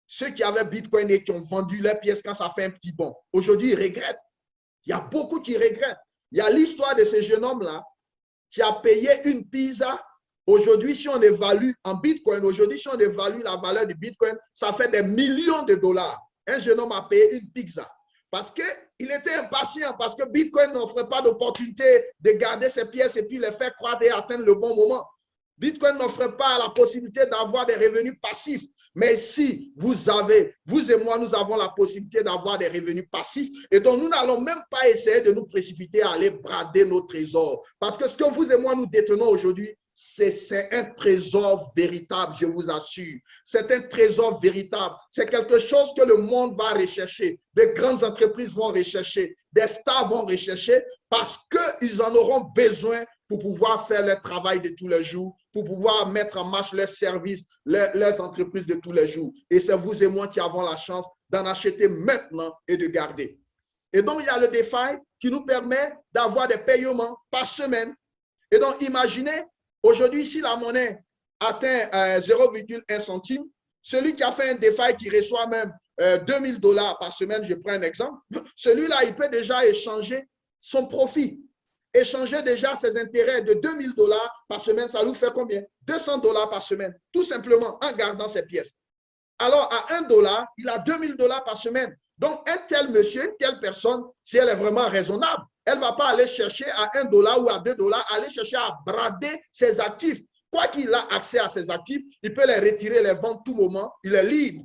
ceux qui avaient Bitcoin et qui ont vendu leurs pièces quand ça fait un petit bond, aujourd'hui, ils regrettent. Il y a beaucoup qui regrettent. Il y a l'histoire de ce jeune homme-là qui a payé une pizza. Aujourd'hui, si on évalue en Bitcoin, aujourd'hui, si on évalue la valeur du Bitcoin, ça fait des millions de dollars. Un jeune homme a payé une pizza parce qu'il était impatient, parce que Bitcoin n'offrait pas d'opportunité de garder ses pièces et puis les faire croître et atteindre le bon moment. Bitcoin n'offrait pas la possibilité d'avoir des revenus passifs. Mais si vous et moi, nous avons la possibilité d'avoir des revenus passifs, et donc nous n'allons même pas essayer de nous précipiter à aller brader nos trésors. Parce que ce que vous et moi nous détenons aujourd'hui, c'est un trésor véritable, je vous assure. C'est un trésor véritable. C'est quelque chose que le monde va rechercher. Des grandes entreprises vont rechercher. Des stars vont rechercher parce qu'ils en auront besoin pour pouvoir faire leur travail de tous les jours pour pouvoir mettre en marche leurs services, leurs entreprises de tous les jours. Et c'est vous et moi qui avons la chance d'en acheter maintenant et de garder. Et donc, il y a le DeFi qui nous permet d'avoir des paiements par semaine. Et donc, imaginez, aujourd'hui, si la monnaie atteint 0,1 centime, celui qui a fait un DeFi qui reçoit même $2000 par semaine, je prends un exemple, celui-là, il peut déjà échanger son profit, échanger déjà ses intérêts de $2000 par semaine, ça lui fait combien? $200 par semaine, tout simplement en gardant ses pièces. Alors, à $1, il a $2000 par semaine. Donc, un tel monsieur, une telle personne, si elle est vraiment raisonnable, elle ne va pas aller chercher à $1 ou à $2, aller chercher à brader ses actifs. Quoi qu'il a accès à ses actifs, il peut les retirer, les vendre tout moment, il est libre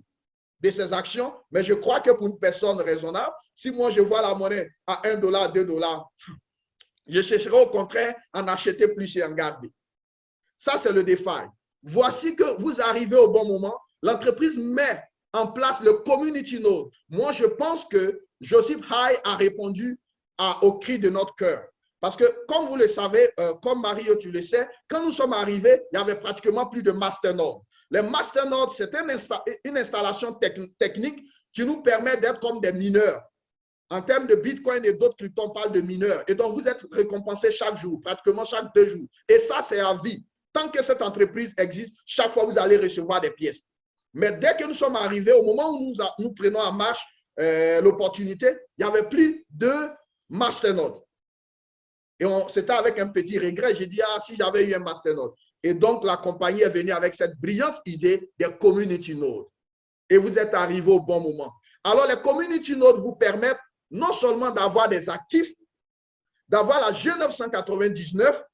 de ses actions, mais je crois que pour une personne raisonnable, si moi je vois la monnaie à $1, $2, je chercherai au contraire à en acheter plus et en garder. Ça, c'est le DeFi. Voici que vous arrivez au bon moment. L'entreprise met en place le Community Node. Moi, je pense que Joseph High a répondu au cri de notre cœur. Parce que, comme vous le savez, comme Mario, tu le sais, quand nous sommes arrivés, il y avait pratiquement plus de masternodes. Les masternodes, c'est une installation technique qui nous permet d'être comme des mineurs. En termes de Bitcoin et d'autres cryptos, on parle de mineurs. Et donc, vous êtes récompensé chaque jour, pratiquement chaque 2 jours. Et ça, c'est à vie. Tant que cette entreprise existe, chaque fois, vous allez recevoir des pièces. Mais dès que nous sommes arrivés, au moment où nous prenons en marche l'opportunité, il n'y avait plus de masternode. Et c'était avec un petit regret. J'ai dit, ah, si j'avais eu un masternode. Et donc, la compagnie est venue avec cette brillante idée des community nodes. Et vous êtes arrivé au bon moment. Alors, les community nodes vous permettent non seulement d'avoir des actifs, d'avoir la G999,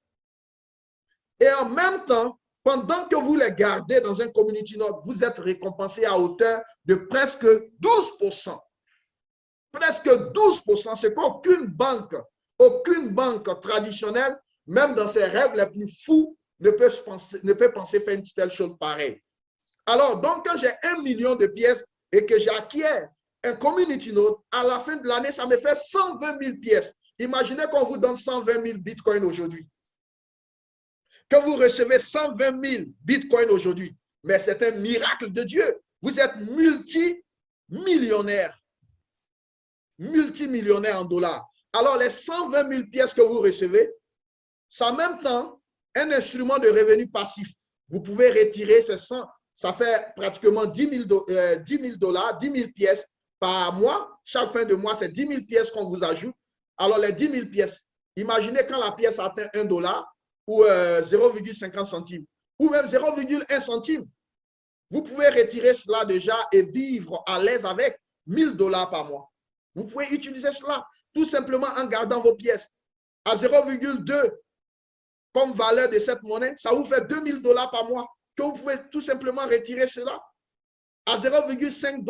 et en même temps, pendant que vous les gardez dans un community node, vous êtes récompensé à hauteur de presque 12%. Presque 12%, c'est qu'aucune banque traditionnelle, même dans ses rêves les plus fous, ne peut penser faire une telle chose pareille. Alors, donc, quand j'ai 1 million de pièces et que j'acquiers un community node, à la fin de l'année, ça me fait 120 000 pièces. Imaginez qu'on vous donne 120 000 bitcoins aujourd'hui. Que vous recevez 120 000 bitcoins aujourd'hui. Mais c'est un miracle de Dieu. Vous êtes multimillionnaire. Multimillionnaire en dollars. Alors, les 120 000 pièces que vous recevez, c'est en même temps un instrument de revenu passif. Vous pouvez retirer ces 100, ça fait pratiquement 10 000 pièces par mois. Chaque fin de mois, c'est 10 000 pièces qu'on vous ajoute. Alors, les 10 000 pièces, imaginez quand la pièce atteint $1 ou 0,50 centimes ou même 0,1 centime. Vous pouvez retirer cela déjà et vivre à l'aise avec $1000 par mois. Vous pouvez utiliser cela tout simplement en gardant vos pièces. À 0,2 comme valeur de cette monnaie, ça vous fait $2000 par mois que vous pouvez tout simplement retirer cela. À 0,5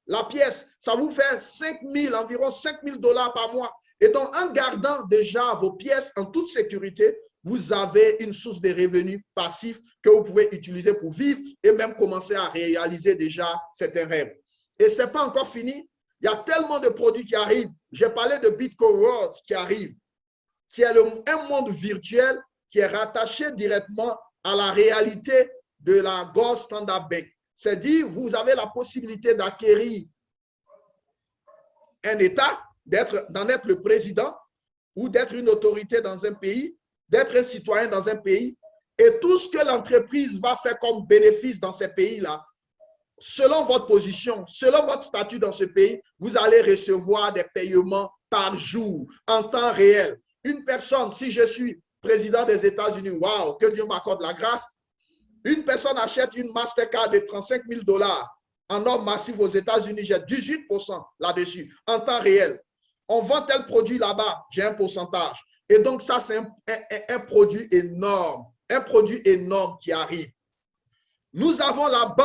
la pièce, ça vous fait environ $5000 par mois. Et donc, en gardant déjà vos pièces en toute sécurité, vous avez une source de revenus passifs que vous pouvez utiliser pour vivre et même commencer à réaliser déjà certains rêves. Et ce n'est pas encore fini. Il y a tellement de produits qui arrivent. J'ai parlé de Bitcoin World qui arrive, qui est un monde virtuel qui est rattaché directement à la réalité de la Gold Standard Bank. C'est-à-dire, vous avez la possibilité d'acquérir un État, d'en être le président ou d'être une autorité dans un pays, d'être un citoyen dans un pays, et tout ce que l'entreprise va faire comme bénéfice dans ces pays-là, selon votre position, selon votre statut dans ce pays, vous allez recevoir des paiements par jour, en temps réel. Une personne, si je suis président des États-Unis, waouh, que Dieu m'accorde la grâce, une personne achète une Mastercard de 35 000 $ en or massif aux États-Unis, j'ai 18% là-dessus, en temps réel. On vend tel produit là-bas, j'ai un pourcentage. Et donc, ça, c'est un produit énorme qui arrive. Nous avons la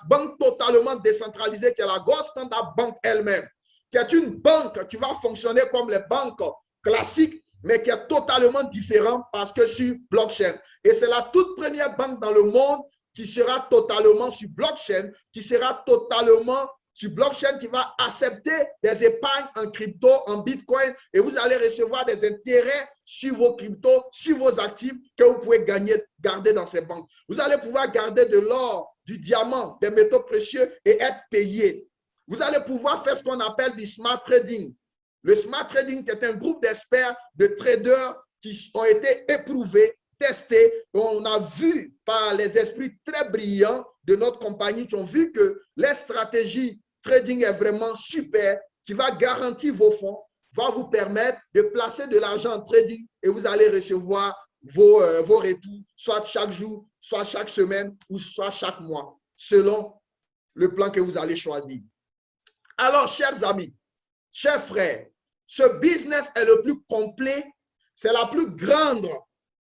banque totalement décentralisée qui est la Gold Standard Bank elle-même, qui est une banque qui va fonctionner comme les banques classiques, mais qui est totalement différente parce que sur blockchain. Et c'est la toute première banque dans le monde qui sera totalement sur blockchain, qui sera totalement sur blockchain qui va accepter des épargnes en crypto, en Bitcoin, et vous allez recevoir des intérêts sur vos cryptos, sur vos actifs que vous pouvez garder dans ces banques. Vous allez pouvoir garder de l'or, du diamant, des métaux précieux et être payé. Vous allez pouvoir faire ce qu'on appelle du smart trading. Le smart trading est un groupe d'experts, de traders qui ont été éprouvés, testés. On a vu par les esprits très brillants de notre compagnie qui ont vu que les stratégies trading est vraiment super, qui va garantir vos fonds, va vous permettre de placer de l'argent en trading et vous allez recevoir vos retours, soit chaque jour, soit chaque semaine ou soit chaque mois, selon le plan que vous allez choisir. Alors, chers amis, chers frères, ce business est le plus complet, c'est la plus grande,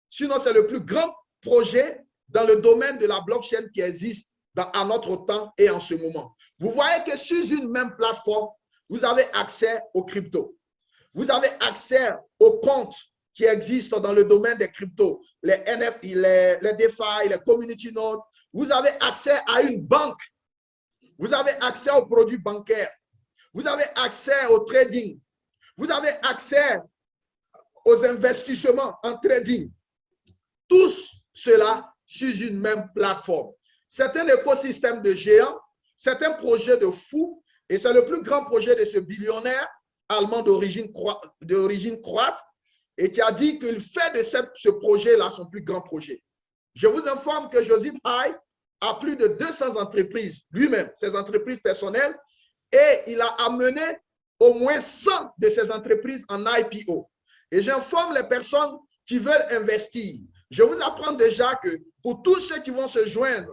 sinon c'est le plus grand projet dans le domaine de la blockchain qui existe à notre temps et en ce moment. Vous voyez que sur une même plateforme, vous avez accès aux cryptos. Vous avez accès aux comptes qui existent dans le domaine des cryptos, les NFT, les DeFi, les community nodes. Vous avez accès à une banque. Vous avez accès aux produits bancaires. Vous avez accès au trading. Vous avez accès aux investissements en trading. Tout cela sur une même plateforme. C'est un écosystème de géants, c'est un projet de fou et c'est le plus grand projet de ce billionnaire allemand d'origine croate et qui a dit qu'il fait de ce projet-là son plus grand projet. Je vous informe que Joseph Hai a plus de 200 entreprises lui-même, ses entreprises personnelles, et il a amené au moins 100 de ces entreprises en IPO. Et j'informe les personnes qui veulent investir. Je vous apprends déjà que pour tous ceux qui vont se joindre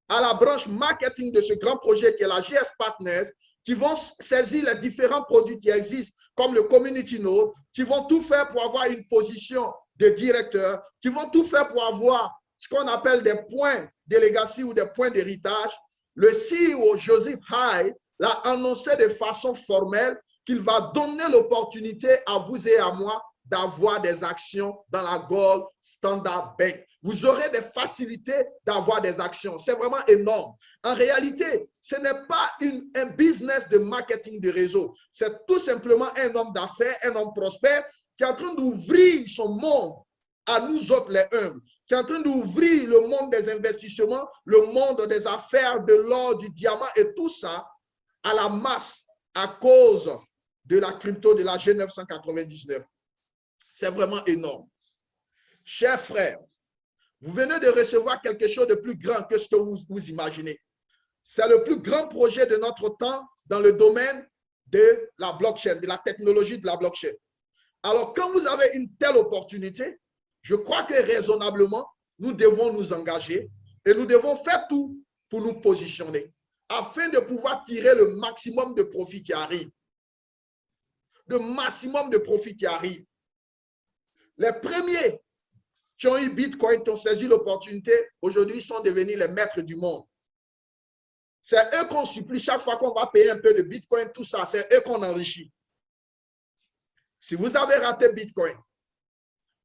à la branche marketing de ce grand projet qui est la JS Partners, qui vont saisir les différents produits qui existent, comme le Community Node, qui vont tout faire pour avoir une position de directeur, qui vont tout faire pour avoir ce qu'on appelle des points de legacy ou des points d'héritage. Le CEO Joseph Hai l'a annoncé de façon formelle qu'il va donner l'opportunité à vous et à moi d'avoir des actions dans la Gold Standard Bank. Vous aurez des facilités d'avoir des actions. C'est vraiment énorme. En réalité, ce n'est pas un business de marketing de réseau. C'est tout simplement un homme d'affaires, un homme prospère qui est en train d'ouvrir son monde à nous autres les humbles, qui est en train d'ouvrir le monde des investissements, le monde des affaires, de l'or, du diamant et tout ça à la masse à cause de la crypto de la G999. C'est vraiment énorme. Chers frères, vous venez de recevoir quelque chose de plus grand que ce que vous imaginez. C'est le plus grand projet de notre temps dans le domaine de la blockchain, de la technologie de la blockchain. Alors, quand vous avez une telle opportunité, je crois que raisonnablement, nous devons nous engager et nous devons faire tout pour nous positionner afin de pouvoir tirer le maximum de profit qui arrive. Le maximum de profit qui arrive. Les premiers qui ont eu Bitcoin, qui ont saisi l'opportunité, aujourd'hui, sont devenus les maîtres du monde. C'est eux qu'on supplie chaque fois qu'on va payer un peu de Bitcoin, tout ça, c'est eux qu'on enrichit. Si vous avez raté Bitcoin,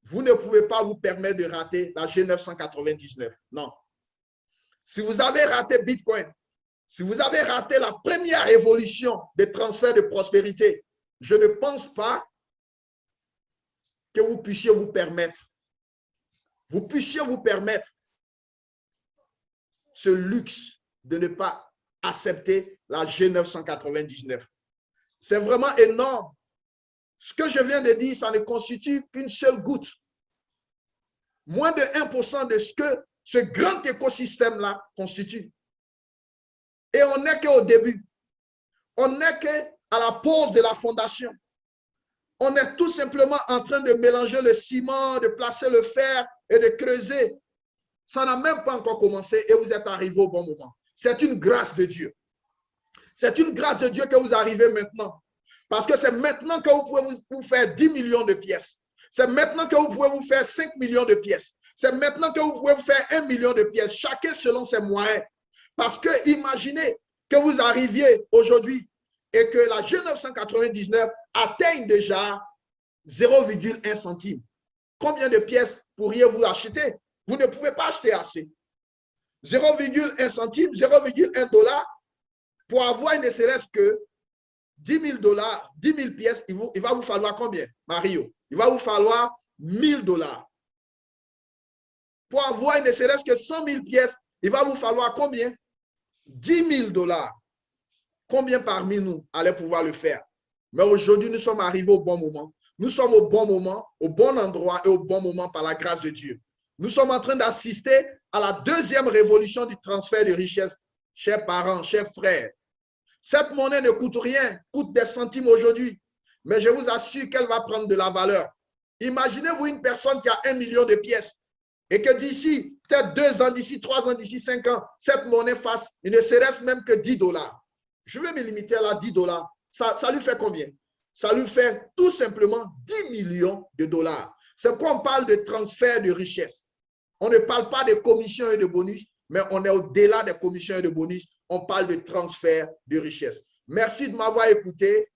vous ne pouvez pas vous permettre de rater la G999. Non. Si vous avez raté Bitcoin, si vous avez raté la première évolution des transferts de prospérité, je ne pense pas que vous puissiez vous permettre ce luxe de ne pas accepter la G999. C'est vraiment énorme. Ce que je viens de dire, ça ne constitue qu'une seule goutte. Moins de 1% de ce que ce grand écosystème-là constitue. Et on n'est qu'au début. On n'est qu'à la pose de la fondation. On est tout simplement en train de mélanger le ciment, de placer le fer et de creuser. Ça n'a même pas encore commencé et vous êtes arrivé au bon moment. C'est une grâce de Dieu. C'est une grâce de Dieu que vous arrivez maintenant. Parce que c'est maintenant que vous pouvez vous faire 10 millions de pièces. C'est maintenant que vous pouvez vous faire 5 millions de pièces. C'est maintenant que vous pouvez vous faire 1 million de pièces, chacun selon ses moyens. Parce que imaginez que vous arriviez aujourd'hui et que la G999 atteigne déjà 0,1 centime. Combien de pièces pourriez-vous acheter? Vous ne pouvez pas acheter assez. 0,1 centime, 0,1 dollar, Pour avoir ne serait-ce que 10 000 dollars, 10 000 pièces, il va vous falloir combien, Mario? Il va vous falloir 1000 dollars. Pour avoir ne serait-ce que 100 000 pièces, il va vous falloir combien? 10 000 dollars. Combien parmi nous allait pouvoir le faire? Mais aujourd'hui, nous sommes arrivés au bon moment. Nous sommes au bon moment, au bon endroit et au bon moment par la grâce de Dieu. Nous sommes en train d'assister à la deuxième révolution du transfert de richesse. Chers parents, chers frères, cette monnaie ne coûte rien, coûte des centimes aujourd'hui. Mais je vous assure qu'elle va prendre de la valeur. Imaginez-vous une personne qui a 1 million de pièces et que d'ici peut-être 2 ans, d'ici 3 ans, d'ici 5 ans, cette monnaie fasse, il ne serait-ce même que 10 dollars. Je vais me limiter à 10 dollars. Ça lui fait combien? Ça lui fait tout simplement 10 millions de dollars. C'est quoi on parle de transfert de richesse. On ne parle pas de commissions et de bonus, mais on est au-delà des commissions et de bonus. On parle de transfert de richesse. Merci de m'avoir écouté.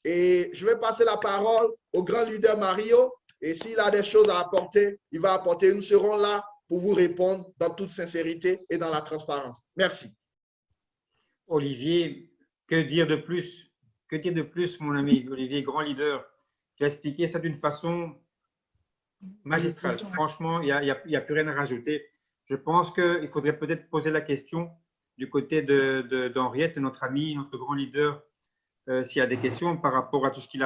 Et je vais passer la parole au grand leader Mario. Et s'il a des choses à apporter, il va apporter. Nous serons là pour vous répondre dans toute sincérité et dans la transparence. Merci. Olivier, que dire de plus? Que dire de plus, mon ami Olivier, grand leader? Tu as expliqué ça d'une façon magistrale. Franchement, il n'y a plus rien à rajouter. Je pense qu'il faudrait peut-être poser la question du côté d'Henriette, notre ami, notre grand leader, s'il y a des questions par rapport à tout ce qu'elle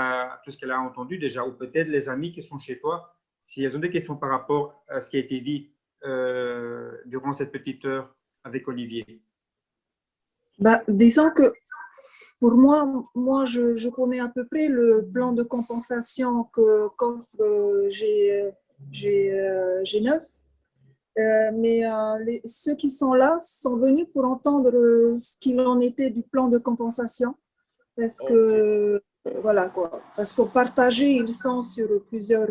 a entendu déjà, ou peut-être les amis qui sont chez toi, si elles ont des questions par rapport à ce qui a été dit durant cette petite heure avec Olivier. Bah, disons que pour moi je connais à peu près le plan de compensation qu'offre G9. Mais ceux qui sont là sont venus pour entendre ce qu'il en était du plan de compensation. Parce que, voilà quoi, parce que partagés, ils sont sur plusieurs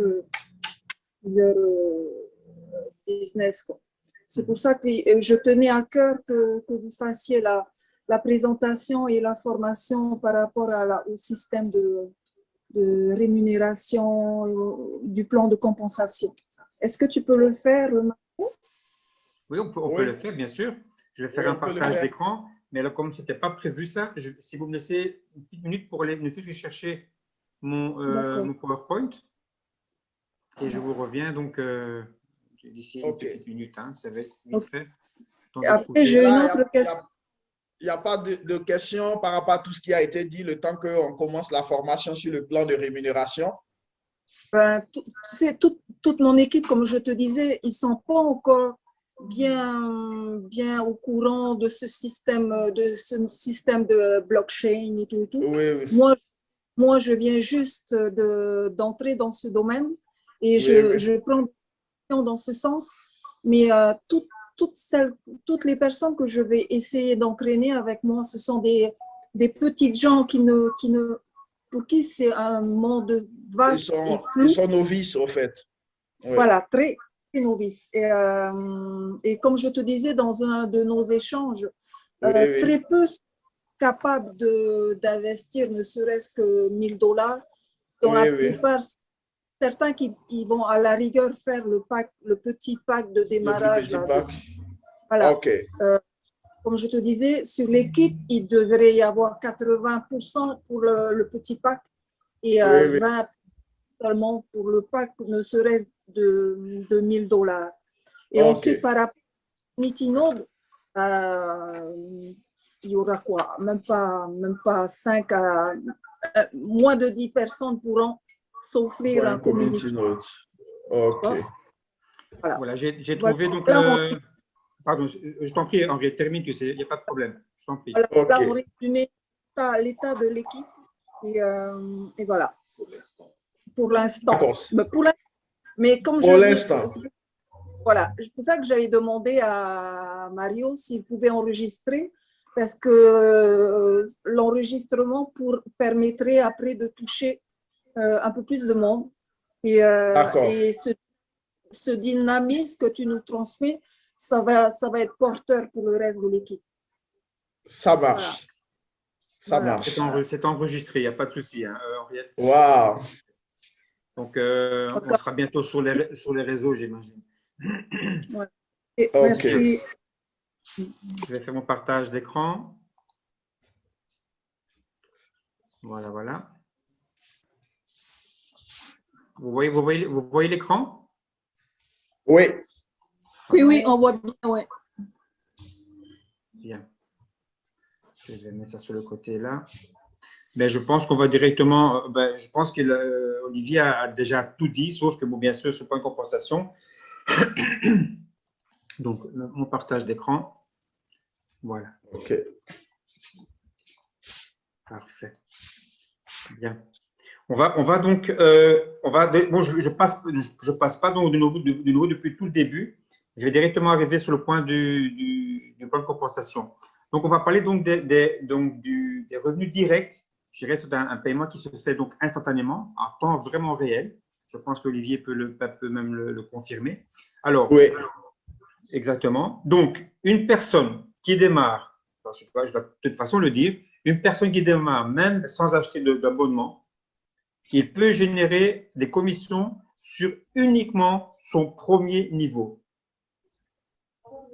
business, quoi. C'est pour ça que je tenais à cœur que vous fassiez la présentation et la formation par rapport au système de rémunération du plan de compensation. Est-ce que tu peux le faire, Marco? Oui, on peut le faire, bien sûr. Je vais faire un partage d'écran. Mais là, comme ce n'était pas prévu ça, si vous me laissez une petite minute pour aller chercher mon PowerPoint. Et je vous reviens donc d'ici une petite minute. Hein, ça va être vite fait. Après, j'ai une autre question. Il n'y a pas de questions par rapport à tout ce qui a été dit le temps qu'on commence la formation sur le plan de rémunération. Ben, toute mon équipe, comme je te disais, ils ne sont pas encore bien au courant de ce système de blockchain et tout. Oui, oui. Moi, je viens juste d'entrer dans ce domaine et je prends dans ce sens. Mais toutes les personnes que je vais essayer d'entraîner avec moi, ce sont des petites gens pour qui c'est un monde vaste et flou. Ils sont novices, au fait. Oui. Voilà, très novices. Et comme je te disais dans un de nos échanges, très peu sont capables d'investir ne serait-ce que 1 000 $. Dans la plupart, certains qui vont à la rigueur faire le petit pack de démarrage. Voilà. Okay. Comme je te disais, sur l'équipe, il devrait y avoir 80% pour le petit pack et 20% seulement pour le pack, ne serait-ce de 1 000 $. Et ensuite, par rapport à Meetinode, il y aura quoi? Même pas 5 à moins de 10 personnes pourront s'offrir un community. Ok. Voilà, j'ai trouvé donc Pardon, je t'en prie, Henri, termine, il n'y a pas de problème. Je t'en prie. Là, on résumé l'état de l'équipe et voilà. Pour l'instant. Mais comme pour l'instant. Voilà, c'est pour ça que j'avais demandé à Mario s'il pouvait enregistrer, parce que l'enregistrement permettrait après de toucher un peu plus de monde. Et ce dynamisme que tu nous transmets, ça va être porteur pour le reste de l'équipe. Ça marche. Voilà. Ça marche. C'est enregistré, il n'y a pas de souci, hein, Henriette. Wow. Donc, on sera bientôt sur les réseaux, j'imagine. Ouais. Merci. Je vais faire mon partage d'écran. Voilà, voilà. Vous voyez l'écran? Oui. Oui, oui, on voit bien, oui. Bien. Je vais mettre ça sur le côté là. Ben, je pense qu'on va directement. Ben, je pense qu'Olivier a déjà tout dit, sauf que, bon, bien sûr, ce point de compensation. Donc, mon partage d'écran. Voilà. OK. Parfait. Bien. On va donc. Bon, je passe pas donc de nouveau depuis tout le début. Je vais directement arriver sur le point du point de compensation. Donc, on va parler donc des revenus directs. Je dirais c'est un paiement qui se fait donc instantanément, en temps vraiment réel. Je pense qu'Olivier peut même le confirmer. Alors, oui. Exactement. Donc, une personne qui démarre, je vais de toute façon le dire, une personne qui démarre même sans acheter d'abonnement, il peut générer des commissions sur uniquement son premier niveau.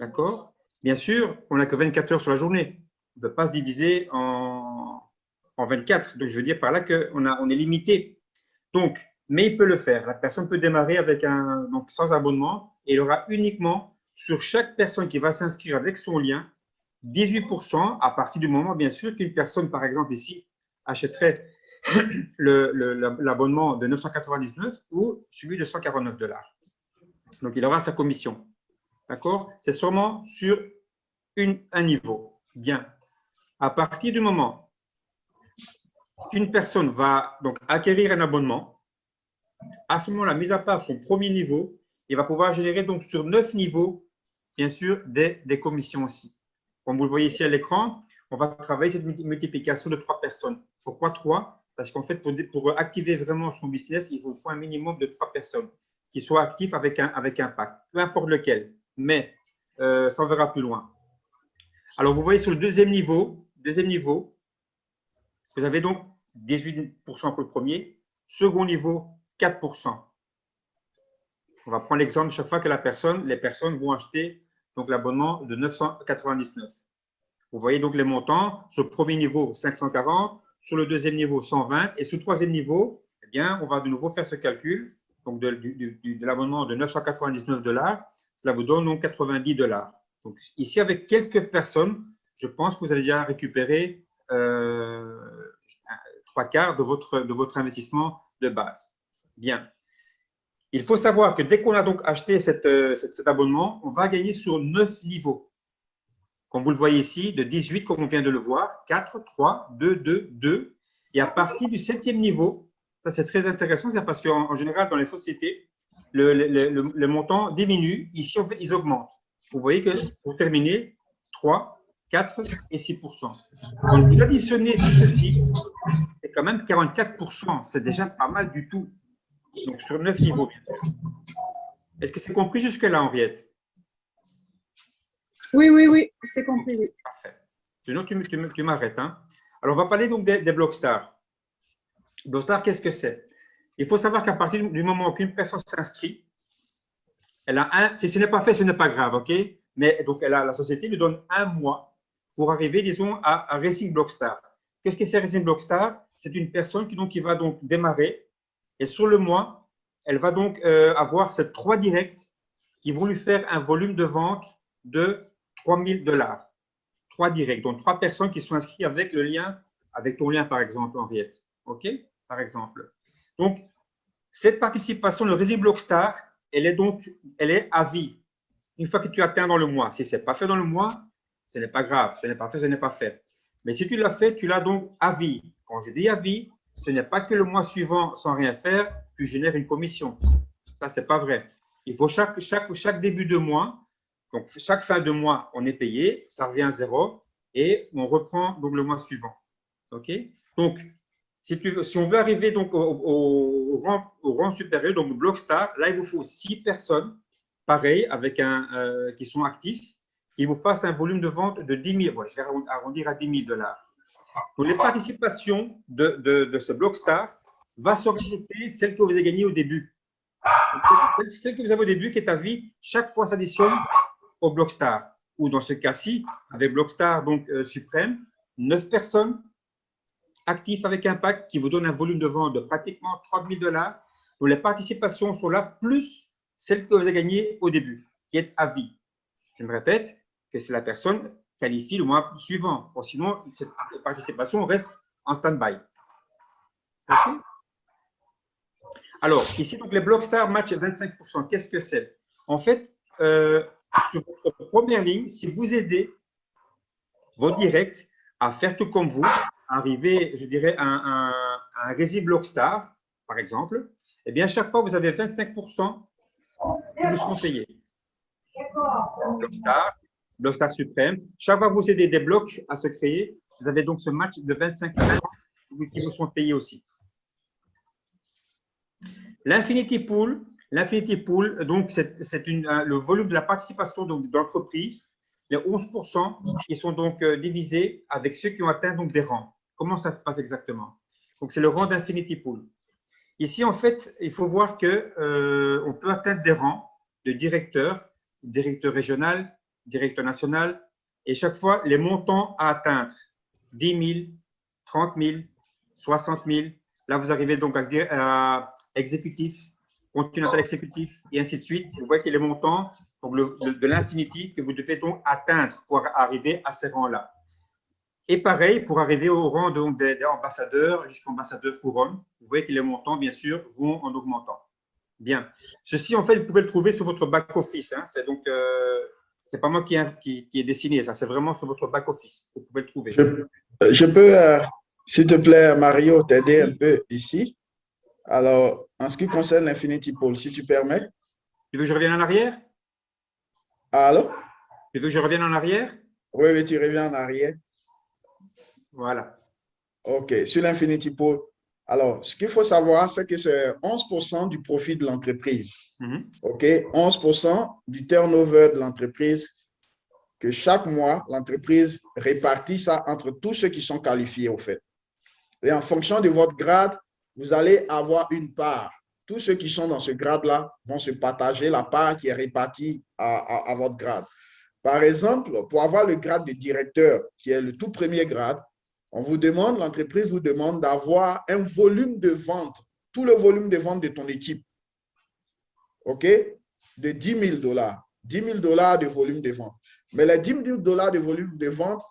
D'accord? Bien sûr, on n'a que 24 heures sur la journée. On ne peut pas se diviser en 24. Donc, je veux dire par là qu'on est limité. Donc, mais il peut le faire. La personne peut démarrer donc sans abonnement et il aura uniquement sur chaque personne qui va s'inscrire avec son lien 18% à partir du moment, bien sûr, qu'une personne, par exemple ici, achèterait l'abonnement de 999 ou celui de 149 $. Donc, il aura sa commission. D'accord? C'est seulement sur un niveau. Bien. À partir du moment qu'une personne va donc acquérir un abonnement, à ce moment-là, mis à part son premier niveau, il va pouvoir générer donc sur 9 niveaux, bien sûr, des commissions aussi. Comme vous le voyez ici à l'écran, on va travailler cette multiplication de 3 personnes. Pourquoi 3? Parce qu'en fait, pour activer vraiment son business, il faut un minimum de 3 personnes qui soient actifs avec un pack, peu importe lequel. Mais ça, on verra plus loin. Alors, vous voyez sur le deuxième niveau, vous avez donc 18% pour le premier. Second niveau, 4%. On va prendre l'exemple chaque fois que les personnes vont acheter donc l'abonnement de 999. Vous voyez donc les montants. Sur le premier niveau, 540. Sur le deuxième niveau, 120. Et sur le troisième niveau, eh bien, on va de nouveau faire ce calcul. Donc, de l'abonnement de 999 $, cela vous donne donc 90 $. Donc, ici, avec quelques personnes, je pense que vous avez déjà récupéré 3/4 de votre investissement de base. Bien. Il faut savoir que dès qu'on a donc acheté cet abonnement, on va gagner sur 9 niveaux. Comme vous le voyez ici, de 18, comme on vient de le voir, 4, 3, 2, 2, 2. Et à partir du 7e niveau, ça c'est très intéressant, c'est parce qu'en général, dans les sociétés, le montant diminue. Ici, en fait, ils augmentent. Vous voyez que pour terminer, 3, 4 et 6%. Donc, vous additionnez tout ceci, c'est quand même 44%. C'est déjà pas mal du tout. Donc, sur 9 niveaux, bien sûr. Est-ce que c'est compris jusque-là, Henriette? Oui, oui, oui, c'est compris. Oui. Parfait. Sinon, tu m'arrêtes. Hein. Alors, on va parler donc des Blockstar. Blockstar, qu'est-ce que c'est? Il faut savoir qu'à partir du moment où une personne s'inscrit, si ce n'est pas fait, ce n'est pas grave, OK? Mais donc, la société lui donne 1 mois pour arriver, disons, à Racing Blockstar. Qu'est-ce que c'est Racing Blockstar? C'est une personne qui va donc démarrer et sur le mois, elle va donc avoir ces 3 directs qui vont lui faire un volume de vente de 3000 $. 3 directs, donc 3 personnes qui sont inscrites avec le lien, avec ton lien par exemple, Henriette. OK? Par exemple. Donc, cette participation, le Racing Blockstar, elle est à vie. Une fois que tu atteins dans le mois. Si ce n'est pas fait dans le mois, ce n'est pas grave. Ce n'est pas fait, ce n'est pas fait. Mais si tu l'as fait, tu l'as donc à vie. Quand je dis à vie, ce n'est pas que le mois suivant, sans rien faire, tu génères une commission. Ça, ce n'est pas vrai. Il faut chaque début de mois, donc chaque fin de mois, on est payé, ça revient à 0 et on reprend donc le mois suivant. OK? Donc, si on veut arriver donc au rang supérieur, donc Blockstar, là, il vous faut 6 personnes, pareil, qui sont actifs, qui vous fassent un volume de vente de 10 000. Bon, je vais arrondir à 10 000 $. Pour les participations de ce Blockstar, va se rajouter celle que vous avez gagnée au début. Celle que vous avez au début qui est à vie, chaque fois s'additionne au Blockstar. Ou dans ce cas-ci, avec Blockstar donc, suprême, 9 personnes actif avec impact qui vous donne un volume de vente de pratiquement 30 000 $, dont les participations sont là, plus celle que vous avez gagnée au début, qui est à vie. Je me répète que c'est la personne qualifie le mois suivant. Bon, sinon, cette participation reste en stand-by. Okay. Alors, ici, donc, les Blockstar match 25%. Qu'est-ce que c'est? En fait, sur votre première ligne, si vous aidez vos directs à faire tout comme vous, arriver, je dirais, à un Resi Blockstar, par exemple, eh bien, à chaque fois, vous avez 25% qui vous seront payés. Blockstar Suprême. Chaque fois que vous aidez des blocs à se créer, vous avez donc ce match de 25% qui vous sont payés aussi. L'Infinity Pool, donc, c'est le volume de la participation d'entreprise, les 11% qui sont donc divisés avec ceux qui ont atteint donc des rangs. Comment ça se passe exactement? Donc, c'est le rang d'Infinity Pool. Ici, en fait, il faut voir qu'on peut atteindre des rangs de directeur régional, directeur national, et chaque fois, les montants à atteindre, 10 000, 30 000, 60 000. Là, vous arrivez donc à exécutif, continental exécutif, et ainsi de suite. Vous voyez que les montants donc de l'infinity que vous devez donc atteindre pour arriver à ces rangs-là. Et pareil, pour arriver au rang des ambassadeurs jusqu'à ambassadeur couronne, vous voyez que les montants, bien sûr, vont en augmentant. Bien. Ceci, en fait, vous pouvez le trouver sur votre back-office. Hein. C'est donc, c'est pas moi qui ai dessiné ça, c'est vraiment sur votre back-office. Vous pouvez le trouver. Je peux, s'il te plaît, Mario, t'aider un peu ici. Alors, en ce qui concerne l'Infinity Pool, si tu permets. Tu veux que je revienne en arrière? Allô? Tu veux que je revienne en arrière? Oui, mais tu reviens en arrière. Voilà. OK. Sur l'Infinity Pool. Alors, ce qu'il faut savoir, c'est que c'est 11% du profit de l'entreprise. OK? 11% du turnover de l'entreprise, que chaque mois, l'entreprise répartit ça entre tous ceux qui sont qualifiés, au fait. Et en fonction de votre grade, vous allez avoir une part. Tous ceux qui sont dans ce grade-là vont se partager la part qui est répartie à votre grade. Par exemple, pour avoir le grade de directeur, qui est le tout premier grade, on vous demande, l'entreprise vous demande d'avoir un volume de vente, tout le volume de vente de ton équipe, OK, de 10 000 $. 10 000 $ de volume de vente. Mais les 10 000 $ de volume de vente,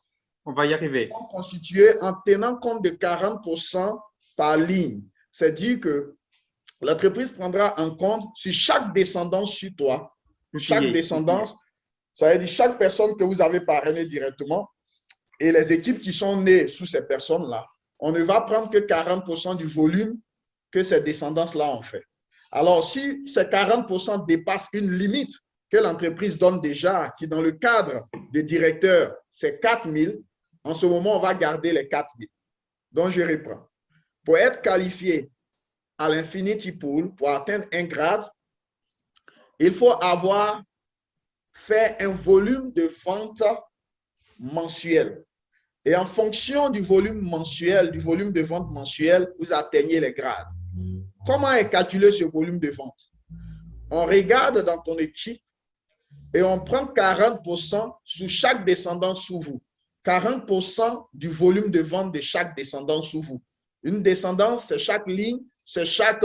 on va y arriver, sont constitués en tenant compte de 40% par ligne. C'est-à-dire que l'entreprise prendra en compte sur chaque descendance sur toi, chaque descendance, ça veut dire chaque personne que vous avez parrainée directement et les équipes qui sont nées sous ces personnes-là, on ne va prendre que 40% du volume que ces descendances-là ont fait. Alors, si ces 40% dépassent une limite que l'entreprise donne déjà, qui dans le cadre des directeurs, c'est 4 000, en ce moment, on va garder les 4 000. Donc, je reprends. Pour être qualifié à l'Infinity Pool, pour atteindre un grade, il faut avoir fait un volume de vente mensuel. Et en fonction du volume mensuel, du volume de vente mensuel, vous atteignez les grades. Comment est calculé ce volume de vente? On regarde dans ton équipe et on prend 40% sous chaque descendant sous vous. 40% du volume de vente de chaque descendant sous vous. Une descendance, c'est chaque ligne, c'est chaque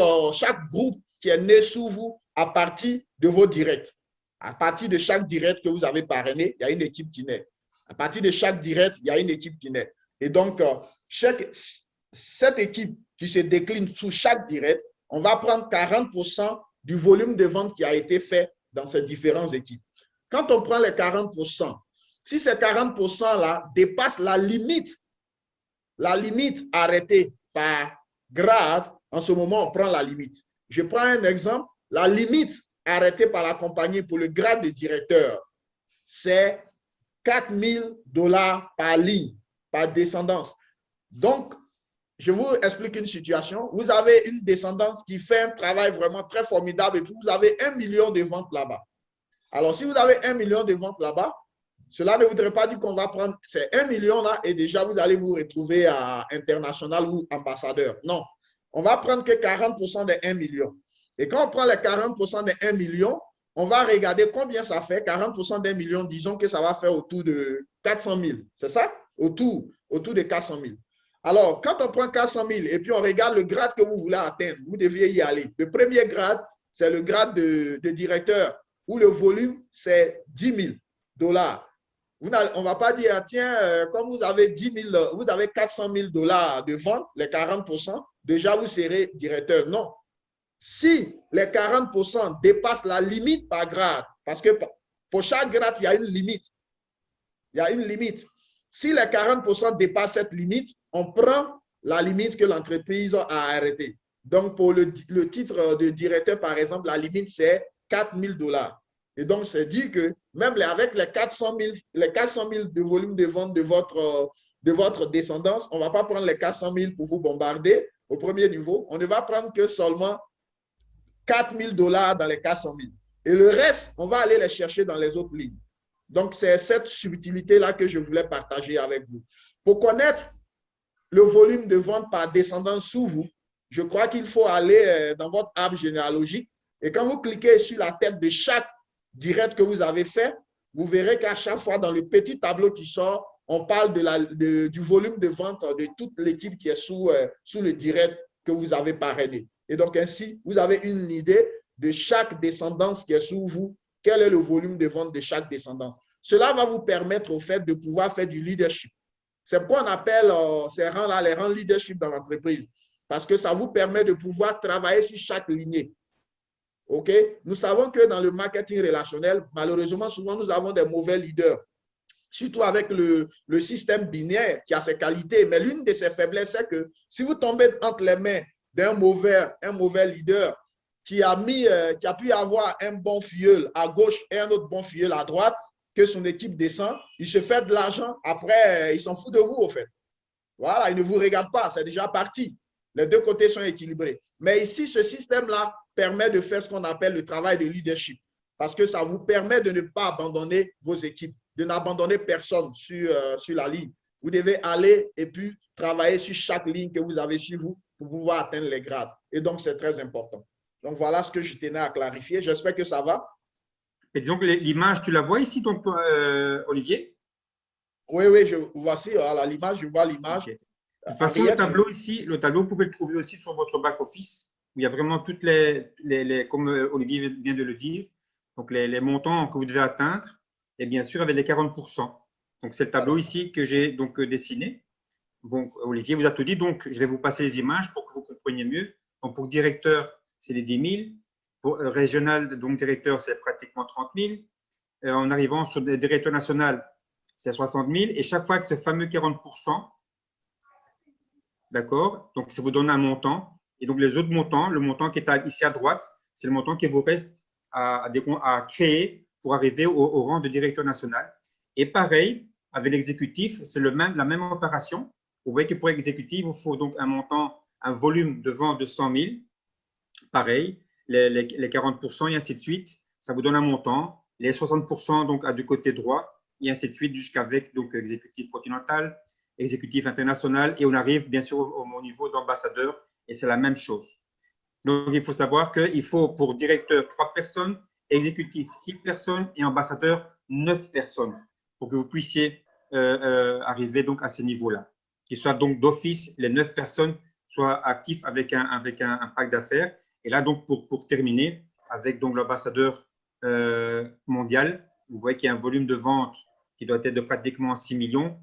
groupe qui est né sous vous à partir de vos directs. À partir de chaque direct que vous avez parrainé, il y a une équipe qui naît. À partir de chaque direct, il y a une équipe qui naît. Et donc, cette équipe qui se décline sous chaque direct, on va prendre 40% du volume de vente qui a été fait dans ces différentes équipes. Quand on prend les 40%, si ces 40%-là dépassent la limite arrêtée par grade, en ce moment, on prend la limite. Je prends un exemple. La limite arrêtée par la compagnie pour le grade de directeur, c'est 4 000 $ par ligne, par descendance. Donc, je vous explique une situation. Vous avez une descendance qui fait un travail vraiment très formidable et puis vous avez 1 million de ventes là-bas. Alors, si vous avez 1 million de ventes là-bas, cela ne voudrait pas dire qu'on va prendre ces 1 million là et déjà vous allez vous retrouver à international ou ambassadeur. Non, on va prendre que 40% de 1 million. Et quand on prend les 40% de 1 million, on va regarder combien ça fait. 40% d'1 million, disons que ça va faire autour de 400 000. C'est ça? Autour de 400 000. Alors, quand on prend 400 000 et puis on regarde le grade que vous voulez atteindre, vous deviez y aller. Le premier grade, c'est le grade de directeur où le volume, c'est 10 000 $. On ne va pas dire, tiens, comme vous avez 10 000, vous avez 400 000 $ de vente, les 40%, déjà vous serez directeur. Non. Si les 40% dépassent la limite par grade, parce que pour chaque grade, il y a une limite. Il y a une limite. Si les 40% dépassent cette limite, on prend la limite que l'entreprise a arrêtée. Donc, pour le titre de directeur, par exemple, la limite, c'est 4 000 $. Et donc, c'est dit que même avec les 400 000 de volume de vente de votre descendance, on ne va pas prendre les 400 000 pour vous bombarder au premier niveau. On ne va prendre que seulement 4 000 $ dans les 400 000. Et le reste, on va aller les chercher dans les autres lignes. Donc, c'est cette subtilité-là que je voulais partager avec vous. Pour connaître le volume de vente par descendance sous vous, je crois qu'il faut aller dans votre arbre généalogique. Et quand vous cliquez sur la tête de chaque direct que vous avez fait, vous verrez qu'à chaque fois, dans le petit tableau qui sort, on parle du volume de vente de toute l'équipe qui est sous le direct que vous avez parrainé. Et donc, ainsi, vous avez une idée de chaque descendance qui est sous vous, quel est le volume de vente de chaque descendance. Cela va vous permettre, au fait, de pouvoir faire du leadership. C'est pourquoi on appelle ces rangs-là les rangs leadership dans l'entreprise, parce que ça vous permet de pouvoir travailler sur chaque lignée. OK? Nous savons que dans le marketing relationnel, malheureusement, souvent, nous avons des mauvais leaders, surtout avec le système binaire qui a ses qualités. Mais l'une de ses faiblesses, c'est que si vous tombez entre les mains d'un mauvais leader qui a pu avoir un bon filleul à gauche et un autre bon filleul à droite, que son équipe descend, il se fait de l'argent. Après, il s'en fout de vous, au fait. Voilà, il ne vous regarde pas, c'est déjà parti. Les deux côtés sont équilibrés. Mais ici, ce système-là permet de faire ce qu'on appelle le travail de leadership, parce que ça vous permet de ne pas abandonner vos équipes, de n'abandonner personne sur la ligne. Vous devez aller et puis travailler sur chaque ligne que vous avez sur vous pour pouvoir atteindre les grades. Et donc, c'est très important. Donc, voilà ce que je tenais à clarifier. J'espère que ça va. Et disons que l'image, tu la vois ici, donc, Olivier? Oui, voici l'image, je vois l'image. Okay. De toute façon, le tableau ici, le tableau, vous pouvez le trouver aussi sur votre back-office, où il y a vraiment toutes comme Olivier vient de le dire, donc les montants que vous devez atteindre, et bien sûr avec les 40%. Donc, c'est le tableau ici que j'ai donc dessiné. Bon, Olivier vous a tout dit, donc je vais vous passer les images pour que vous compreniez mieux. Donc, pour directeur, c'est les 10 000. Pour régional, donc directeur, c'est pratiquement 30 000. En arrivant sur le directeur national, c'est 60 000. Et chaque fois que ce fameux 40%, d'accord, donc ça vous donne un montant. Et donc, les autres montants, le montant qui est ici à droite, c'est le montant qui vous reste à créer pour arriver au rang de directeur national. Et pareil, avec l'exécutif, c'est la même opération. Vous voyez que pour l'exécutif, il vous faut donc un montant, un volume de vente de 100 000. Pareil, les 40% et ainsi de suite, ça vous donne un montant. Les 60% donc du côté droit et ainsi de suite jusqu'avec donc exécutif continental, exécutif international et on arrive bien sûr au niveau d'ambassadeur et c'est la même chose. Donc, il faut savoir qu'il faut pour directeur 3 personnes, exécutif 6 personnes et ambassadeur 9 personnes pour que vous puissiez arriver donc à ces niveaux-là. Qu'il soit donc d'office, les 9 personnes soient actifs avec un pack d'affaires. Et là, donc, pour terminer, avec donc l'ambassadeur mondial, vous voyez qu'il y a un volume de vente qui doit être de pratiquement 6 millions.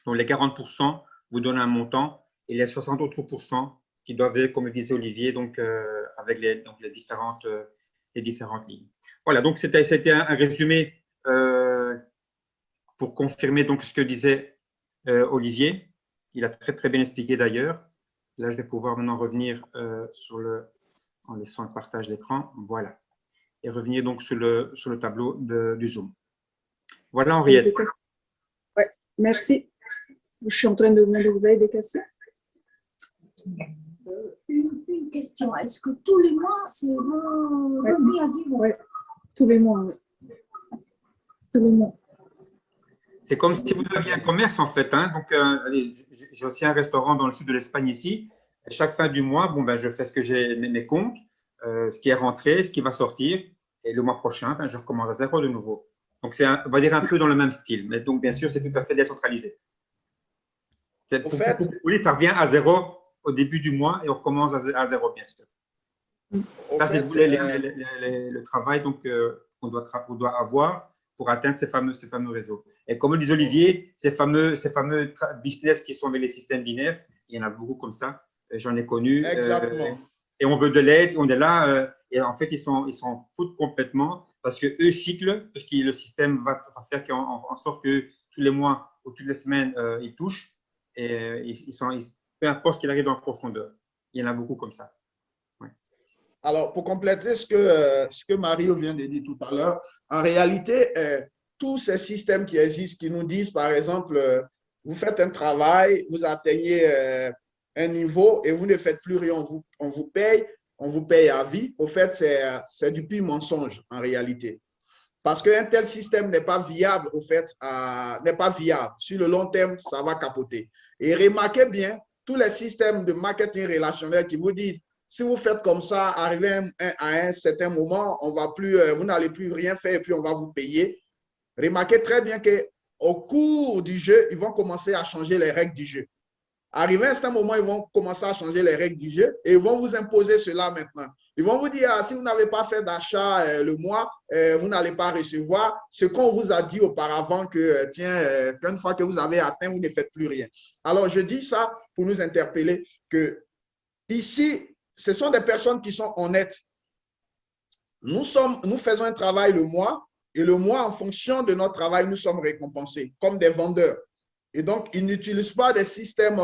Donc, les 40% vous donnent un montant et les 60 autres pourcents qui doivent, comme le disait Olivier, donc, avec les différentes lignes. Voilà, donc c'était un résumé pour confirmer donc, ce que disait Olivier. Il a très, très bien expliqué d'ailleurs. Là, je vais pouvoir maintenant revenir en laissant le partage d'écran. Voilà. Et revenir donc sur le tableau du Zoom. Voilà, Henriette. Oui, merci. Je suis en train de demander, vous avez des questions? Une question. Est-ce que tous les mois, c'est remis à zéro? Oui, tous les mois. Oui. Tous les mois. C'est comme si vous aviez un commerce, en fait. Hein. Donc, j'ai aussi un restaurant dans le sud de l'Espagne ici. Et chaque fin du mois, bon, ben, je fais ce que j'ai mes comptes, ce qui est rentré, ce qui va sortir. Et le mois prochain, ben, je recommence à zéro de nouveau. Donc, c'est, on va dire, un peu dans le même style. Mais donc, bien sûr, c'est tout à fait décentralisé. Au fait, Oui, ça revient à zéro au début du mois et on recommence à zéro, bien sûr. Ça, c'est le travail qu'on doit avoir pour atteindre ces fameux réseaux. Et comme le dit Olivier, ces fameux business qui sont avec les systèmes binaires, il y en a beaucoup comme ça. J'en ai connu. Exactement. Et on veut de l'aide, on est là. Et en fait, ils s'en foutent complètement parce que eux cyclent, parce que le système va faire en sorte que tous les mois ou toutes les semaines, ils touchent. Et peu importe ce qu'il arrive en profondeur. Il y en a beaucoup comme ça. Alors, pour compléter ce que Mario vient de dire tout à l'heure, en réalité, tous ces systèmes qui existent, qui nous disent, par exemple, vous faites un travail, vous atteignez un niveau et vous ne faites plus rien, on vous paye à vie. Au fait, c'est du pur mensonge en réalité. Parce qu'un tel système n'est pas viable, au fait, n'est pas viable. Sur le long terme, ça va capoter. Et remarquez bien, tous les systèmes de marketing relationnel qui vous disent, si vous faites comme ça, arrivé à un certain moment, vous n'allez plus rien faire et puis on va vous payer. Remarquez très bien qu'au cours du jeu, ils vont commencer à changer les règles du jeu. Arrivé à un certain moment, ils vont commencer à changer les règles du jeu et ils vont vous imposer cela maintenant. Ils vont vous dire, si vous n'avez pas fait d'achat le mois, vous n'allez pas recevoir ce qu'on vous a dit auparavant que, tiens, une fois que vous avez atteint, vous ne faites plus rien. Alors, je dis ça pour nous interpeller que ici, ce sont des personnes qui sont honnêtes. Nous faisons un travail le mois et le mois, en fonction de notre travail, nous sommes récompensés comme des vendeurs. Et donc, ils n'utilisent pas des systèmes,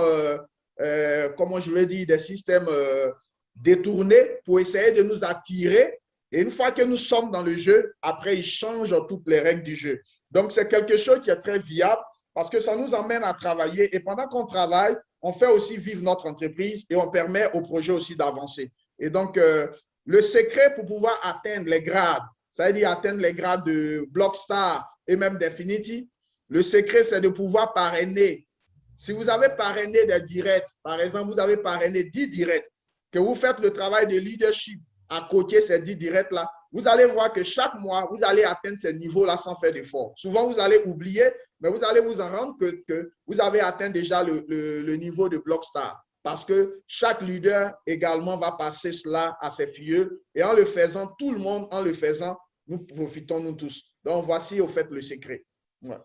comment je vais dire, des systèmes détournés pour essayer de nous attirer. Et une fois que nous sommes dans le jeu, après, ils changent toutes les règles du jeu. Donc, c'est quelque chose qui est très viable parce que ça nous emmène à travailler. Et pendant qu'on travaille, on fait aussi vivre notre entreprise et on permet au projet aussi d'avancer. Et donc, le secret pour pouvoir atteindre les grades, ça veut dire atteindre les grades de Blockstar et même d'Infinity, le secret, c'est de pouvoir parrainer. Si vous avez parrainé des directs, par exemple, vous avez parrainé 10 directs, que vous faites le travail de leadership à côté ces 10 directs-là, vous allez voir que chaque mois, vous allez atteindre ces niveaux-là sans faire d'effort. Souvent, vous allez oublier, mais vous allez vous en rendre que vous avez atteint déjà le niveau de Blockstar. Parce que chaque leader également va passer cela à ses filles. Et en le faisant, tout le monde, en le faisant, nous profitons nous tous. Donc, voici au fait le secret. Ouais.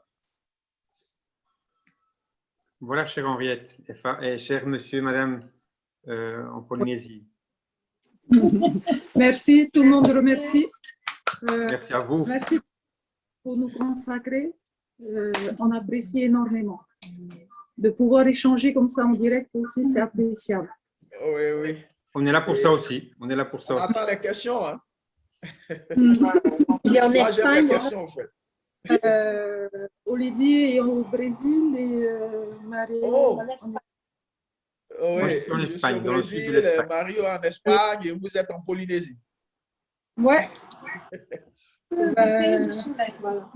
Voilà, chère Henriette et cher monsieur, madame en Polynésie. Merci, tout le monde remercie. Merci à vous. Merci pour nous consacrer. On apprécie énormément. De pouvoir échanger comme ça en direct aussi, c'est appréciable. Oui, oui. On est là pour ça aussi. On est là pour ça aussi. On attend les questions. Hein? Il est en Moi, Espagne. j'aime les questions, en fait. Olivier est au Brésil et Marie. Oh, Moi, oui, je suis en je suis Espagne, au dans le sud de Brésil, l'Espagne. Mario en Espagne et vous êtes en Polynésie. Ouais. Du soleil. Voilà.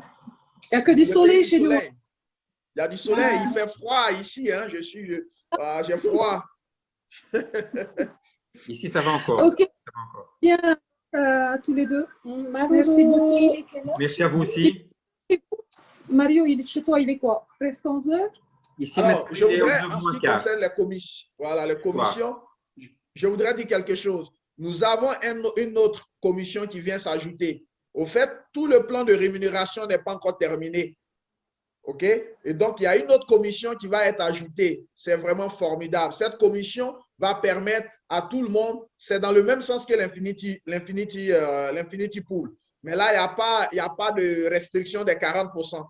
Il n'y a que du soleil chez nous. Il y a du soleil, il fait froid ici. Hein? J'ai froid. Ici, ça va encore. Ok, Ça va encore. bien à tous les deux. Merci beaucoup. Merci à vous aussi. Mario, chez toi, il est quoi? Presque 11 heures? Ici, Alors, je il est voudrais, 11h en ce moins qui quart. concerne les commissions, voilà, les commissions, je voudrais dire quelque chose. Nous avons une autre commission qui vient s'ajouter. Au fait, tout le plan de rémunération n'est pas encore terminé. OK? Et donc, il y a une autre commission qui va être ajoutée. C'est vraiment formidable. Cette commission va permettre à tout le monde, c'est dans le même sens que l'Infinity Pool. Mais là, il n'y a pas de restriction des 40%.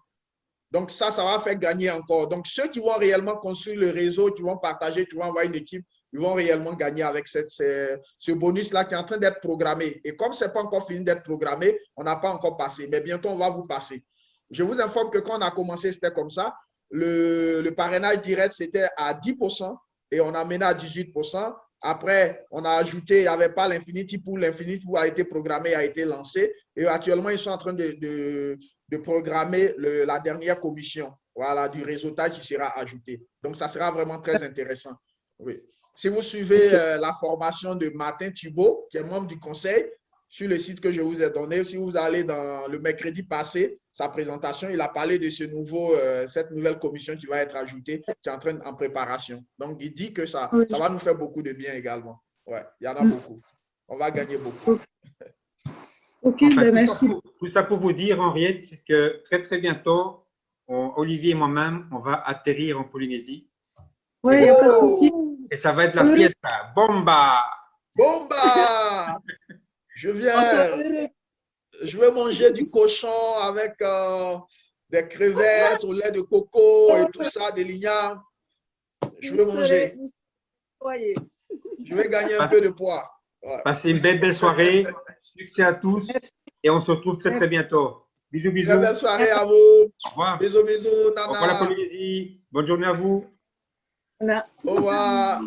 Donc, ça va faire gagner encore. Donc, ceux qui vont réellement construire le réseau, qui vont partager, qui vont envoyer une équipe, ils vont réellement gagner avec ce bonus-là qui est en train d'être programmé. Et comme ce n'est pas encore fini d'être programmé, on n'a pas encore passé. Mais bientôt, on va vous passer. Je vous informe que quand on a commencé, c'était comme ça. Le parrainage direct, c'était à 10% et on a mené à 18%. Après, on a ajouté, il n'y avait pas l'Infinity Pool. L'Infinity Pool a été programmé, a été lancé. Et actuellement, ils sont en train de programmer la dernière commission, voilà, du réseautage qui sera ajouté. Donc, ça sera vraiment très intéressant. Oui. Si vous suivez la formation de Martin Thibault, qui est membre du conseil, sur le site que je vous ai donné. Si vous allez dans le mercredi passé, sa présentation, il a parlé de cette nouvelle commission qui va être ajoutée, qui est en préparation. Donc, il dit que ça va nous faire beaucoup de bien également. Ouais, il y en a beaucoup. On va gagner beaucoup. Ok, Enfin, ben merci. Tout ça pour vous dire, Henriette, que très, très bientôt, Olivier et moi-même, on va atterrir en Polynésie. Oui, il n'y a pas de souci. Et ça va être la fiesta. Bomba! Bomba! Je vais manger du cochon avec des crevettes au lait de coco et tout ça, des lignanes. Je vais manger. Je vais gagner un peu de poids. Ouais. Passez une belle soirée. Succès à tous. Et on se retrouve très, très bientôt. Bisous, bisous. Très belle soirée à vous. Au revoir. Bisous, bisous, Nana. Au revoir la Polynésie. Bonne journée à vous. Au revoir.